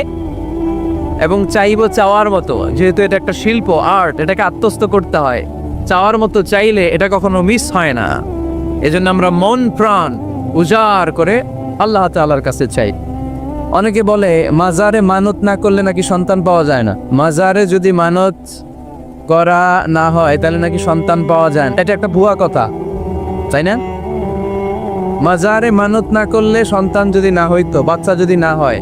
[SPEAKER 1] এবং চাইবো চাওয়ার মতো। যেহেতু এটা একটা শিল্প, আর্ট, এটাকে আত্মস্থ করতে হয়। চাওয়ার মতো চাইলে এটা কখনো মিস হয় না। এজন্য আমরা মন প্রাণ উজাড় করে আল্লাহ তাআলার কাছে চাই। অনেকে বলে মাজারে মানত না করলে নাকি সন্তান পাওয়া যায় না। মাজারে যদি মানত করা না হয় তাহলে নাকি সন্তান পাওয়া যায় না। এটা একটা ভুয়া কথা, তাই না? মাজারে মানত না করলে সন্তান যদি না হইতো, বাচ্চা যদি না হয়,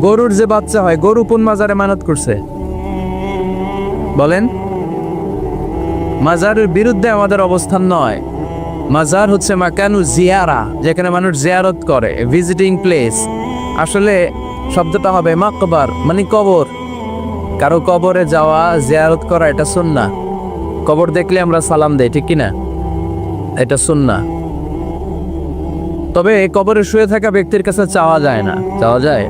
[SPEAKER 1] গরুর যে বাচ্চা হয়, গরু কোন মাজারে মানত করছে বলেন? মাজারের বিরুদ্ধে আমাদের অবস্থান নয়। মাজার হচ্ছে মাকানু জিয়ারা, যেখানে মানুষ জিয়ারত করে, ভিজিটিং প্লেস। আসলে শব্দটা হবে মাকবার, মানে কবর। কারো কবরে যাওয়া, জিয়ারত করা, এটা সুন্নাহ। কবর দেখলে আমরা সালাম দেই, ঠিক কিনা? এটা সুন্নাহ। তবে কবরে শুয়ে থাকা ব্যক্তির কাছে চাওয়া যায় না। চাওয়া যায়?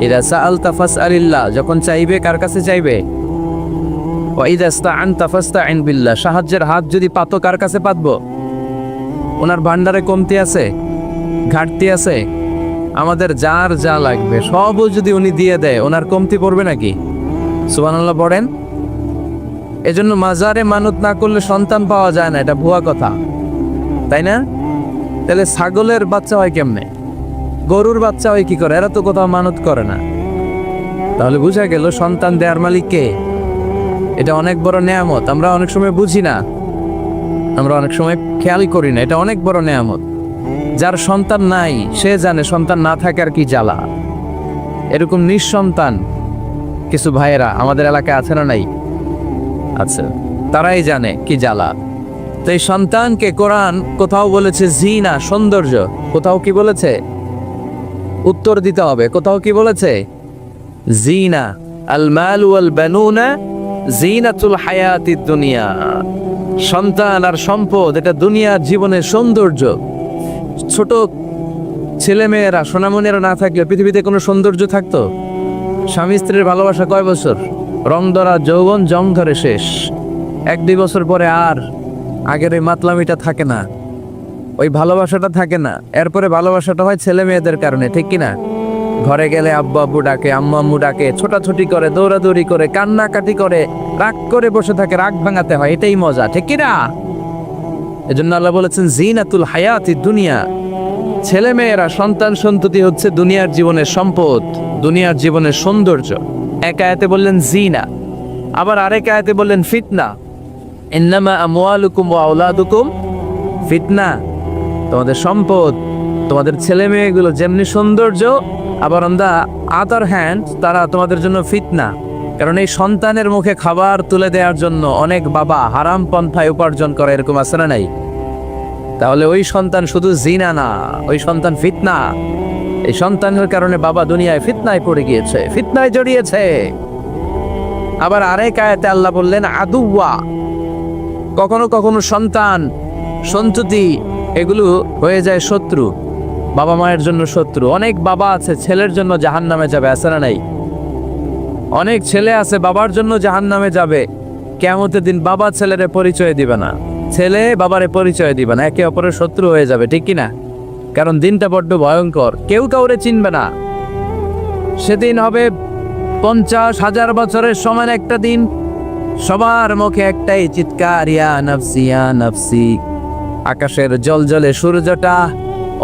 [SPEAKER 1] ইদা সাআলতা ফাসআলিল্লাহ, যখন চাইবে কার কাছে চাইবে? ওয়া ইদা ইসতাআনতা ফাসতাইন বিল্লাহ, সাহায্যের হাত যদি পাতো কার কাছে পাতবো? ওনার ভান্ডারে কমতি আছে, ঘাটতি আছে? আমাদের যার যা লাগবে সবও যদি উনি দিয়ে দেয়, ওনার কমতি পড়বে নাকি? সুবহানাল্লাহ পড়েন। এজন্য মাজারে মানত না করলে সন্তান পাওয়া যায় না, এটা ভুয়া কথা, তাই না? তাহলে ছাগলের বাচ্চা হয় কেমনে, গরুর বাচ্চা হয় কি করে? এরা তো কোথাও মানত করে না। তাহলে বুঝা গেল সন্তান দেয়ার মালিক কে। এটা অনেক বড় নেয়ামত। আমরা অনেক সময় বুঝি না, আমরা অনেক সময় খেয়াল করি না। এটা অনেক বড় নেয়ামত। যার সন্তান নাই সে জানে সন্তান না থাকার কি জ্বালা। এরকম নিঃসন্তান কিছু ভাইয়েরা আমাদের এলাকায় আছে না নাই? আচ্ছা, তারাই জানে কি জ্বালা। তো এই সন্তানকে কোরআন কোথাও বলেছে জিনা, সৌন্দর্য। কোথাও কি বলেছে? উত্তর দিতে হবে। কোথাও কি বলেছে? জিনা, আল মাল ওয়াল বানুনা জিনাতুল হায়াতিদ দুনিয়া। সন্তান আর সম্পদ এটা দুনিয়ার জীবনের সৌন্দর্য। ছোট ছেলেমেয়েরা, সোনামণিরা না থাকলে পৃথিবীতে কোনো সৌন্দর্য থাকতো? স্বামী স্ত্রীর ভালোবাসা কয় বছর? রং ধরা যৌবন, জং ধরে শেষ। 1-2 বছর পরে আর আগের ওই মাতলামিটা থাকে না, ওই ভালোবাসাটা থাকে না। এরপরে ভালোবাসাটা হয় ছেলে মেয়েদের কারণে, ঠিক কিনা? ঘরে গেলে আব্বু আব্বু ডাকে, আম্মু আম্মু ডাকে, ছোটাছুটি করে, দৌড়াদৌড়ি করে, কান্নাকাটি করে, রাগ করে বসে থাকে, রাগ ভাঙাতে হয়। এটাই মজা, ঠিক কিনা? এজন্য আল্লাহ বলেছেন জিনাতুল হায়াতিদ দুনিয়া। ছেলে মেয়েরা, সন্তান সন্ততি হচ্ছে দুনিয়ার জীবনের সম্পদ, দুনিয়ার জীবনের সৌন্দর্য। এক আয়াতে বললেন জিনা, আবার আরেক আয়াতে বললেন ফিতনা। ইন্নামা আমওয়ালুকুম ওয়া আওলাদুকুম ফিতনা। তোমাদের সম্পদ, তোমাদের ছেলে মেয়েগুলো যেমনি সৌন্দর্য, আবার অন দা আদার হ্যান্ড তারা তোমাদের জন্য ফিতনা। কারণ এই সন্তানের মুখে খাবার তুলে দেওয়ার জন্য অনেক বাবা হারাম পন্থায় উপার্জন করে, এরকম আছে না নাই? তাহলে ওই সন্তান শুধু জিনা না, ওই সন্তান ফিতনা। এই সন্তানের কারণে বাবা দুনিয়ায় ফিতনায় পড়ে গিয়েছে, ফিতনায় জড়িয়েছে। আবার আরেক আয়াতে আল্লাহ বললেন আদুওয়া। কখনো কখনো সন্তান সন্ততি এগুলো হয়ে যায় শত্রু, বাবা মায়ের জন্য শত্রু। অনেক বাবা আছে ছেলের জন্য জাহান্নামে যাবে, আছে না নাই? অনেক ছেলে আছে বাবার জন্য জাহান্নামে যাবে। কিয়ামতের দিন বাবা ছেলেরে পরিচয় দিবে না, ছেলে বাবারে পরিচয় দিবে না, একে অপরের শত্রু হয়ে যাবে, ঠিক কিনা? কারণ দিনটা বড্ড ভয়ঙ্কর, কেউ কাউরে চিনবে না। সেদিন হবে 50,000 বছরের সমান একটা দিন। সবার মুখে একটাই চিৎকার, ইয়া নাফসি ইয়া নাফসি। আকাশের জলজলে সূর্যটা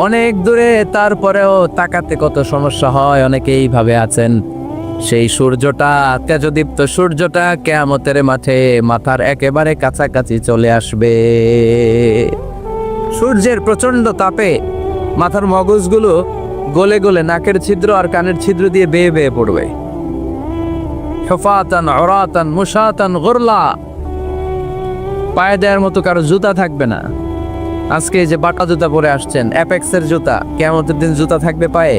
[SPEAKER 1] অনেক দূরে, তারপরেও তাকাতে কত সমস্যা হয়। অনেকেই ভাবে আছেন সেই সূর্যটা, তেজদীপ্ত সূর্যটা কিয়ামতের মাঠে মাথার একেবারে কাছাকাছি চলে আসবে। সূর্যের প্রচন্ড তাপে মাথার মগজগুলো গলে গলে নাকের ছিদ্র আর কানের ছিদ্র দিয়ে বেয়ে বেয়ে পড়বে। হুফাতান উরাতান মুশাতান গুরলা। পায়ে দেওয়ার মতো কারো জুতা থাকবে না। আজকে যে বাটা জুতা পরে আসছেন, অ্যাপেক্সের জুতা, কিয়ামতের দিন জুতা থাকবে পায়ে,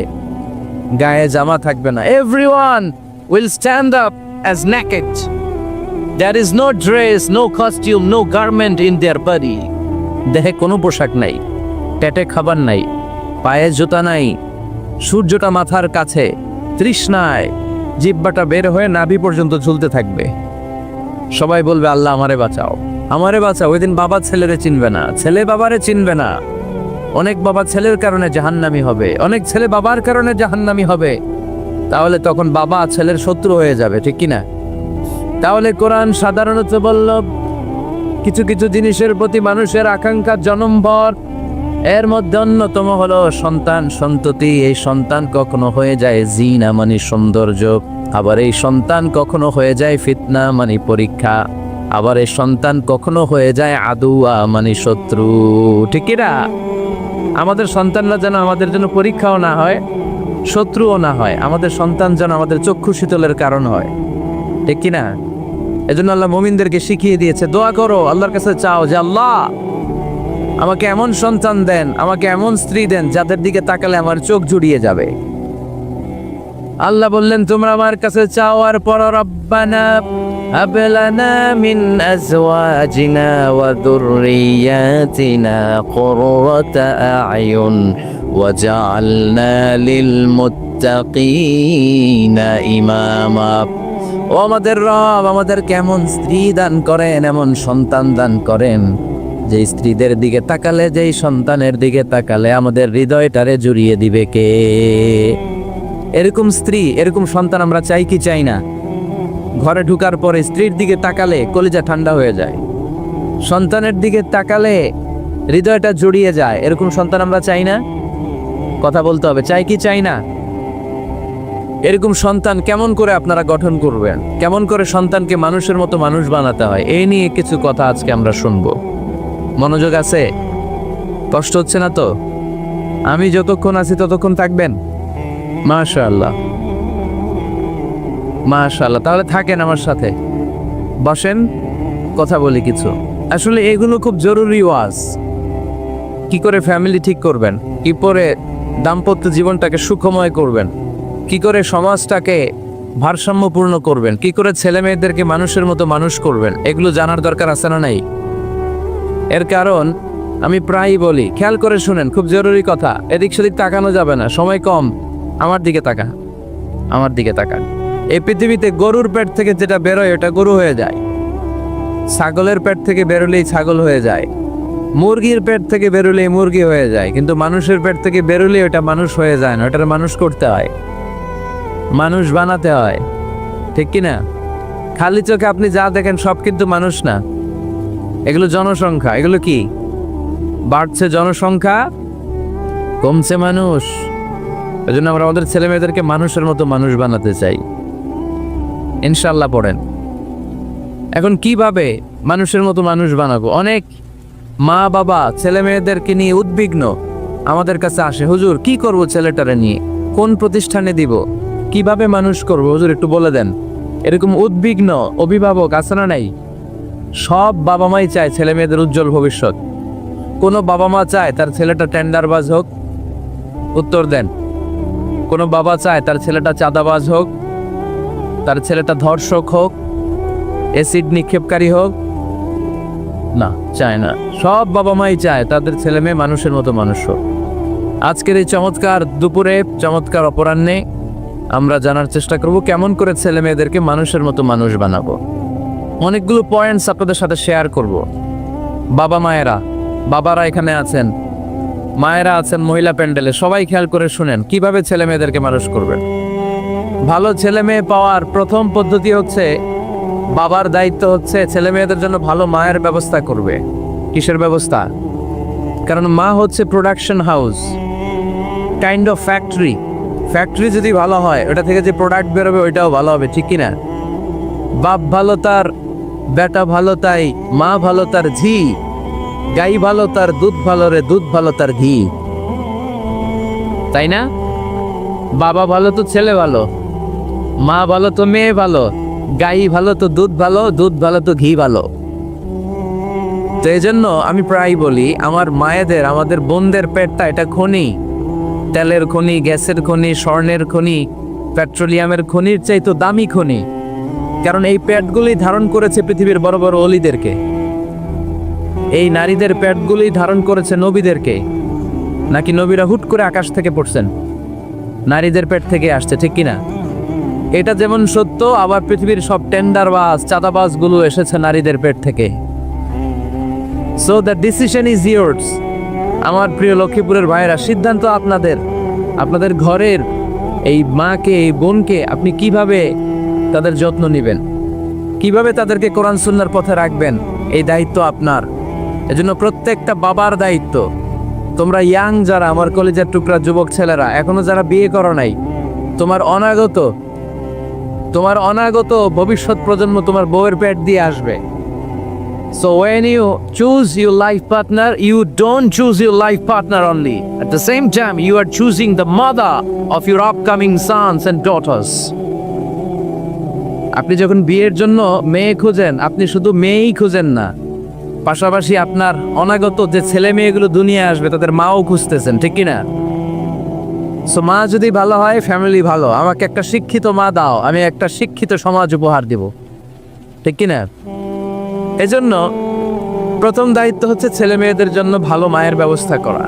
[SPEAKER 1] গায়ে জামা থাকবে না। Everyone will stand up as naked. There is no dress, no costume, no garment in their body. দেহে কোনো পোশাক নাই, পেটে খাবার নাই, পায়ে জুতা নাই, সূর্যটা মাথার কাছে, তৃষ্ণায় জিহ্বাটা বের হয়ে নাভি পর্যন্ত ঝুলতে থাকবে। সবাই বলবে আল্লাহ আমারে বাঁচাও, আমারে বাঁচাও। ওই দিন বাবা ছেলেরে চিনবে না, ছেলে বাবারে চিনবে না। অনেক বাবা ছেলের কারণে জাহান্নামী হবে, অনেক ছেলে বাবার কারণে জাহান্নামী হবে। তাহলে তখন বাবা ছেলের শত্রু হয়ে যাবে, ঠিক কিনা? তাহলে কোরআন সাধারণত বলল কিছু কিছু জিনিসের প্রতি মানুষের আকাঙ্ক্ষা জনমভর। এর মধ্যে অন্যতম হলো সন্তান সন্ততি। এই সন্তান কখনো হয়ে যায় জিনা, মানে সৌন্দর্য। আবার এই সন্তান কখনো হয়ে যায় ফিতনা মানে পরীক্ষা, আবার এই সন্তান কখনো হয়ে যায় আদুয়া মানে শত্রু। ঠিক কি না? আমাদের সন্তানরা যেন আমাদের জন্য পরীক্ষাও না হয়, শত্রুও না হয়। আমাদের সন্তান যেন আমাদের চক্ষু শীতলের কারণ হয়। ঠিক কি না? এজন্য আল্লাহ মুমিনদেরকে শিখিয়ে দিয়েছে, দোয়া করো, আল্লাহর কাছে চাও যে আল্লাহ আমাকে এমন সন্তান দেন, আমাকে এমন স্ত্রী দেন যাদের দিকে তাকালে আমার চোখ জুড়িয়ে যাবে। আল্লাহ বললেন তোমরা আমার কাছে চাও, আর পর রব্বানা হাব লানা মিন আজওয়াজিনা ওয়া যুররিয়াতিনা কুররাতা আ'য়ুন ওয়াজআলনা লিল মুত্তাকিনা ইমামা। ও আমাদের রব, আমাদের কেমন স্ত্রী দান করেন, এমন সন্তান দান করেন যে স্ত্রীদের দিকে তাকালে, যেই সন্তানের দিকে তাকালে আমাদের হৃদয়টারে জুড়িয়ে দিবে কে। এরকম স্ত্রী, এরকম সন্তান আমরা চাই কি চাই না? ঘরে ঢুকার পরে স্ত্রীর দিকে তাকালে কলিজা ঠান্ডা হয়ে যায়, সন্তানের দিকে তাকালে হৃদয়টা জড়িয়ে যায়। এরকম সন্তান আমরা চাই না? কথা বলতে হবে, চাই কি চাই না? এরকম সন্তান কেমন করে আপনারা গঠন করবেন, কেমন করে সন্তানকে মানুষের মতো মানুষ বানাতে হয়, এই নিয়ে কিছু কথা আজকে আমরা শুনবো। মনোযোগ আছে? কষ্ট হচ্ছে না তো? আমি যতক্ষণ আছি ততক্ষণ থাকবেন? মাশাআল্লাহ, মাশাআল্লাহ। তাহলে থাকেন আমার সাথে, বসেন, কথা বলি কিছু। আসলে এগুলো খুব জরুরি ওয়াজ। কি করে ফ্যামিলি ঠিক করবেন, কি করে দাম্পত্য জীবনটাকে সুখময় করবেন, কি করে সমাজটাকে ভারসাম্যপূর্ণ করবেন, কি করে ছেলে মেয়েদেরকে মানুষের মতো মানুষ করবেন, এগুলো জানার দরকার আছে না নাই? এর কারণ আমি প্রায়ই বলি, খেয়াল করে শুনেন, খুব জরুরি কথা, এদিক সেদিক তাকানো যাবে না, সময় কম। আমার দিকে তাকা, আমার দিকে তাকা। এই পৃথিবীতে গরুর পেট থেকে যেটা বেরোয় ওটা গরু হয়ে যায়, ছাগলের পেট থেকে বেরোলেই ছাগল হয়ে যায়, মুরগির পেট থেকে বেরোলেই মুরগি হয়ে যায়, কিন্তু মানুষের পেট থেকে বেরোলেই ওটা মানুষ হয়ে যায় না, ওটার মানুষ করতে হয়, মানুষ বানাতে হয়। ঠিক কি না? খালি চোখে আপনি যা দেখেন সব কিন্তু মানুষ না, এগুলো জনসংখ্যা। এগুলো কি? বাড়ছে জনসংখ্যা, কমছে মানুষ। এই জন্য আমরা আমাদের ছেলে মেয়েদেরকে মানুষের মতো মানুষ বানাতে চাই, ইনশাল্লাহ। পড়েন। এখন কিভাবে মানুষের মতো মানুষ বানাবো? অনেক মা বাবা ছেলে মেয়েদেরকে নিয়ে উদ্বিগ্ন, আমাদের কাছে আসে, হুজুর কি করব ছেলেটারে নিয়ে, কোন প্রতিষ্ঠানে দিব, কিভাবে মানুষ করব হুজুর একটু বলে দেন। এরকম উদ্বিগ্ন অভিভাবক আছে না নাই? সব বাবা মাই চায় ছেলে মেয়েদের উজ্জ্বল ভবিষ্যৎ। কোনো বাবা মা চায় তার ছেলেটা টেন্ডারবাজ হোক? উত্তর দেন। কোনো বাবা চায় তার ছেলেটা চাঁদাবাজ হোক, তার ছেলেটা ধর্ষক হোক, অ্যাসিড নিক্ষেপকারী হোক? না, চায় না। সব বাবা মাই চায় তাদের ছেলে মেয়ে মানুষের মতো মানুষ হোক। আজকের এই চমৎকার দুপুরে, চমৎকার অপরাহ্নে আমরা জানার চেষ্টা করব কেমন করে ছেলে মেয়েদেরকে মানুষের মতো মানুষ বানাবো। অনেকগুলো পয়েন্টস আপনাদের সাথে শেয়ার করব। বাবা মায়েরা, বাবারা এখানে আছেন, মায়েরা আছেন মহিলা প্যান্ডেলে, সবাই খেয়াল করে শুনেন কিভাবে ছেলে মেয়েদেরকে মানুষ করবেন। ভালো ছেলে মেয়ে পাওয়ার প্রথম পদ্ধতি হচ্ছে, বাবার দায়িত্ব হচ্ছে ছেলে মেয়েদের জন্য ভালো মায়ের ব্যবস্থা করবে। কিসের ব্যবস্থা? কারণ মা হচ্ছে production house, kind of factory. Factory যদি ভালো হয়, ওটা থেকে যে প্রোডাক্ট বেরোবে ওইটাও ভালো হবে। ঠিক কিনা? বাপ ভালো তার বেটা ভালো, তাই মা ভালো তার ঝি, গাই ভালো তার দুধ ভালো রে, দুধ ভালো তার ঘি। তাই না? বাবা ভালো তো ছেলে ভালো, মা ভালো তো মেয়ে ভালো, গাই ভালো তো দুধ ভালো, দুধ ভালো তো ঘি ভালো। তো এই জন্য আমি প্রায় বলি, আমার মায়েদের, আমাদের বোনদের পেটটা এটা খনি, তেলের খনি, গ্যাসের খনি, স্বর্ণের খনি, পেট্রোলিয়ামের খনির চাইতো দামি খনি। কারণ এই পেটগুলি ধারণ করেছে পৃথিবীর বড় বড় অলিদেরকে, এই নারীদের পেটগুলি ধারণ করেছে নবীদেরকে। নাকি নবীরা হুট করে আকাশ থেকে পড়ছেন? নারীদের পেট থেকে আসছে। ঠিক কিনা? এটা যেমন সত্য, আবার পৃথিবীর সব টেন্ডারবাজ, চাঁদাবাজগুলো এসেছে নারীদের পেট থেকে। So the decision is yours. আমার প্রিয় লক্ষ্মীপুরের ভাইয়েরা, সিদ্ধান্ত আপনাদের। আপনাদের ঘরের এই মাকে, এই বোনকে আপনি কিভাবে তাদের যত্ন নেবেন, কিভাবে তাদেরকে কোরআন সুন্নাহর পথে রাখবেন, এই দায়িত্ব আপনার। এজন্য প্রত্যেকটা বাবার দায়িত্ব। তোমরা ইয়াং যারা, আমার কলেজের টুকরা যুবক ছেলেরা, এখনো যারা বিয়ে করো নাই, তোমার অনাগত তোমার অনাগত ভবিষ্যৎ প্রজন্ম তোমার বউয়ের পেট দিয়ে আসবে। So when you choose your life partner, you don't choose your life partner only. At the same time, you are choosing the mother of your upcoming sons and daughters. আপনি যখন বিয়ের জন্য মেয়ে খুঁজেন, আপনি শুধু মেয়েই খুঁজেন না, পাশাপাশি আপনার অনাগত যে ছেলে মেয়েগুলো দুনিয়া আসবে তাদের মাও খুঁজতেছেন, ঠিক কি না? সো মা যদি ভালো হয়, ফ্যামিলি ভালো। আমাকে একটা শিক্ষিত মা দাও, আমি একটা শিক্ষিত সমাজ উপহার দিব, ঠিক কি না? এজন্য প্রথম দায়িত্ব হচ্ছে ছেলে মেয়েদের জন্য ভালো মায়ের ব্যবস্থা করা।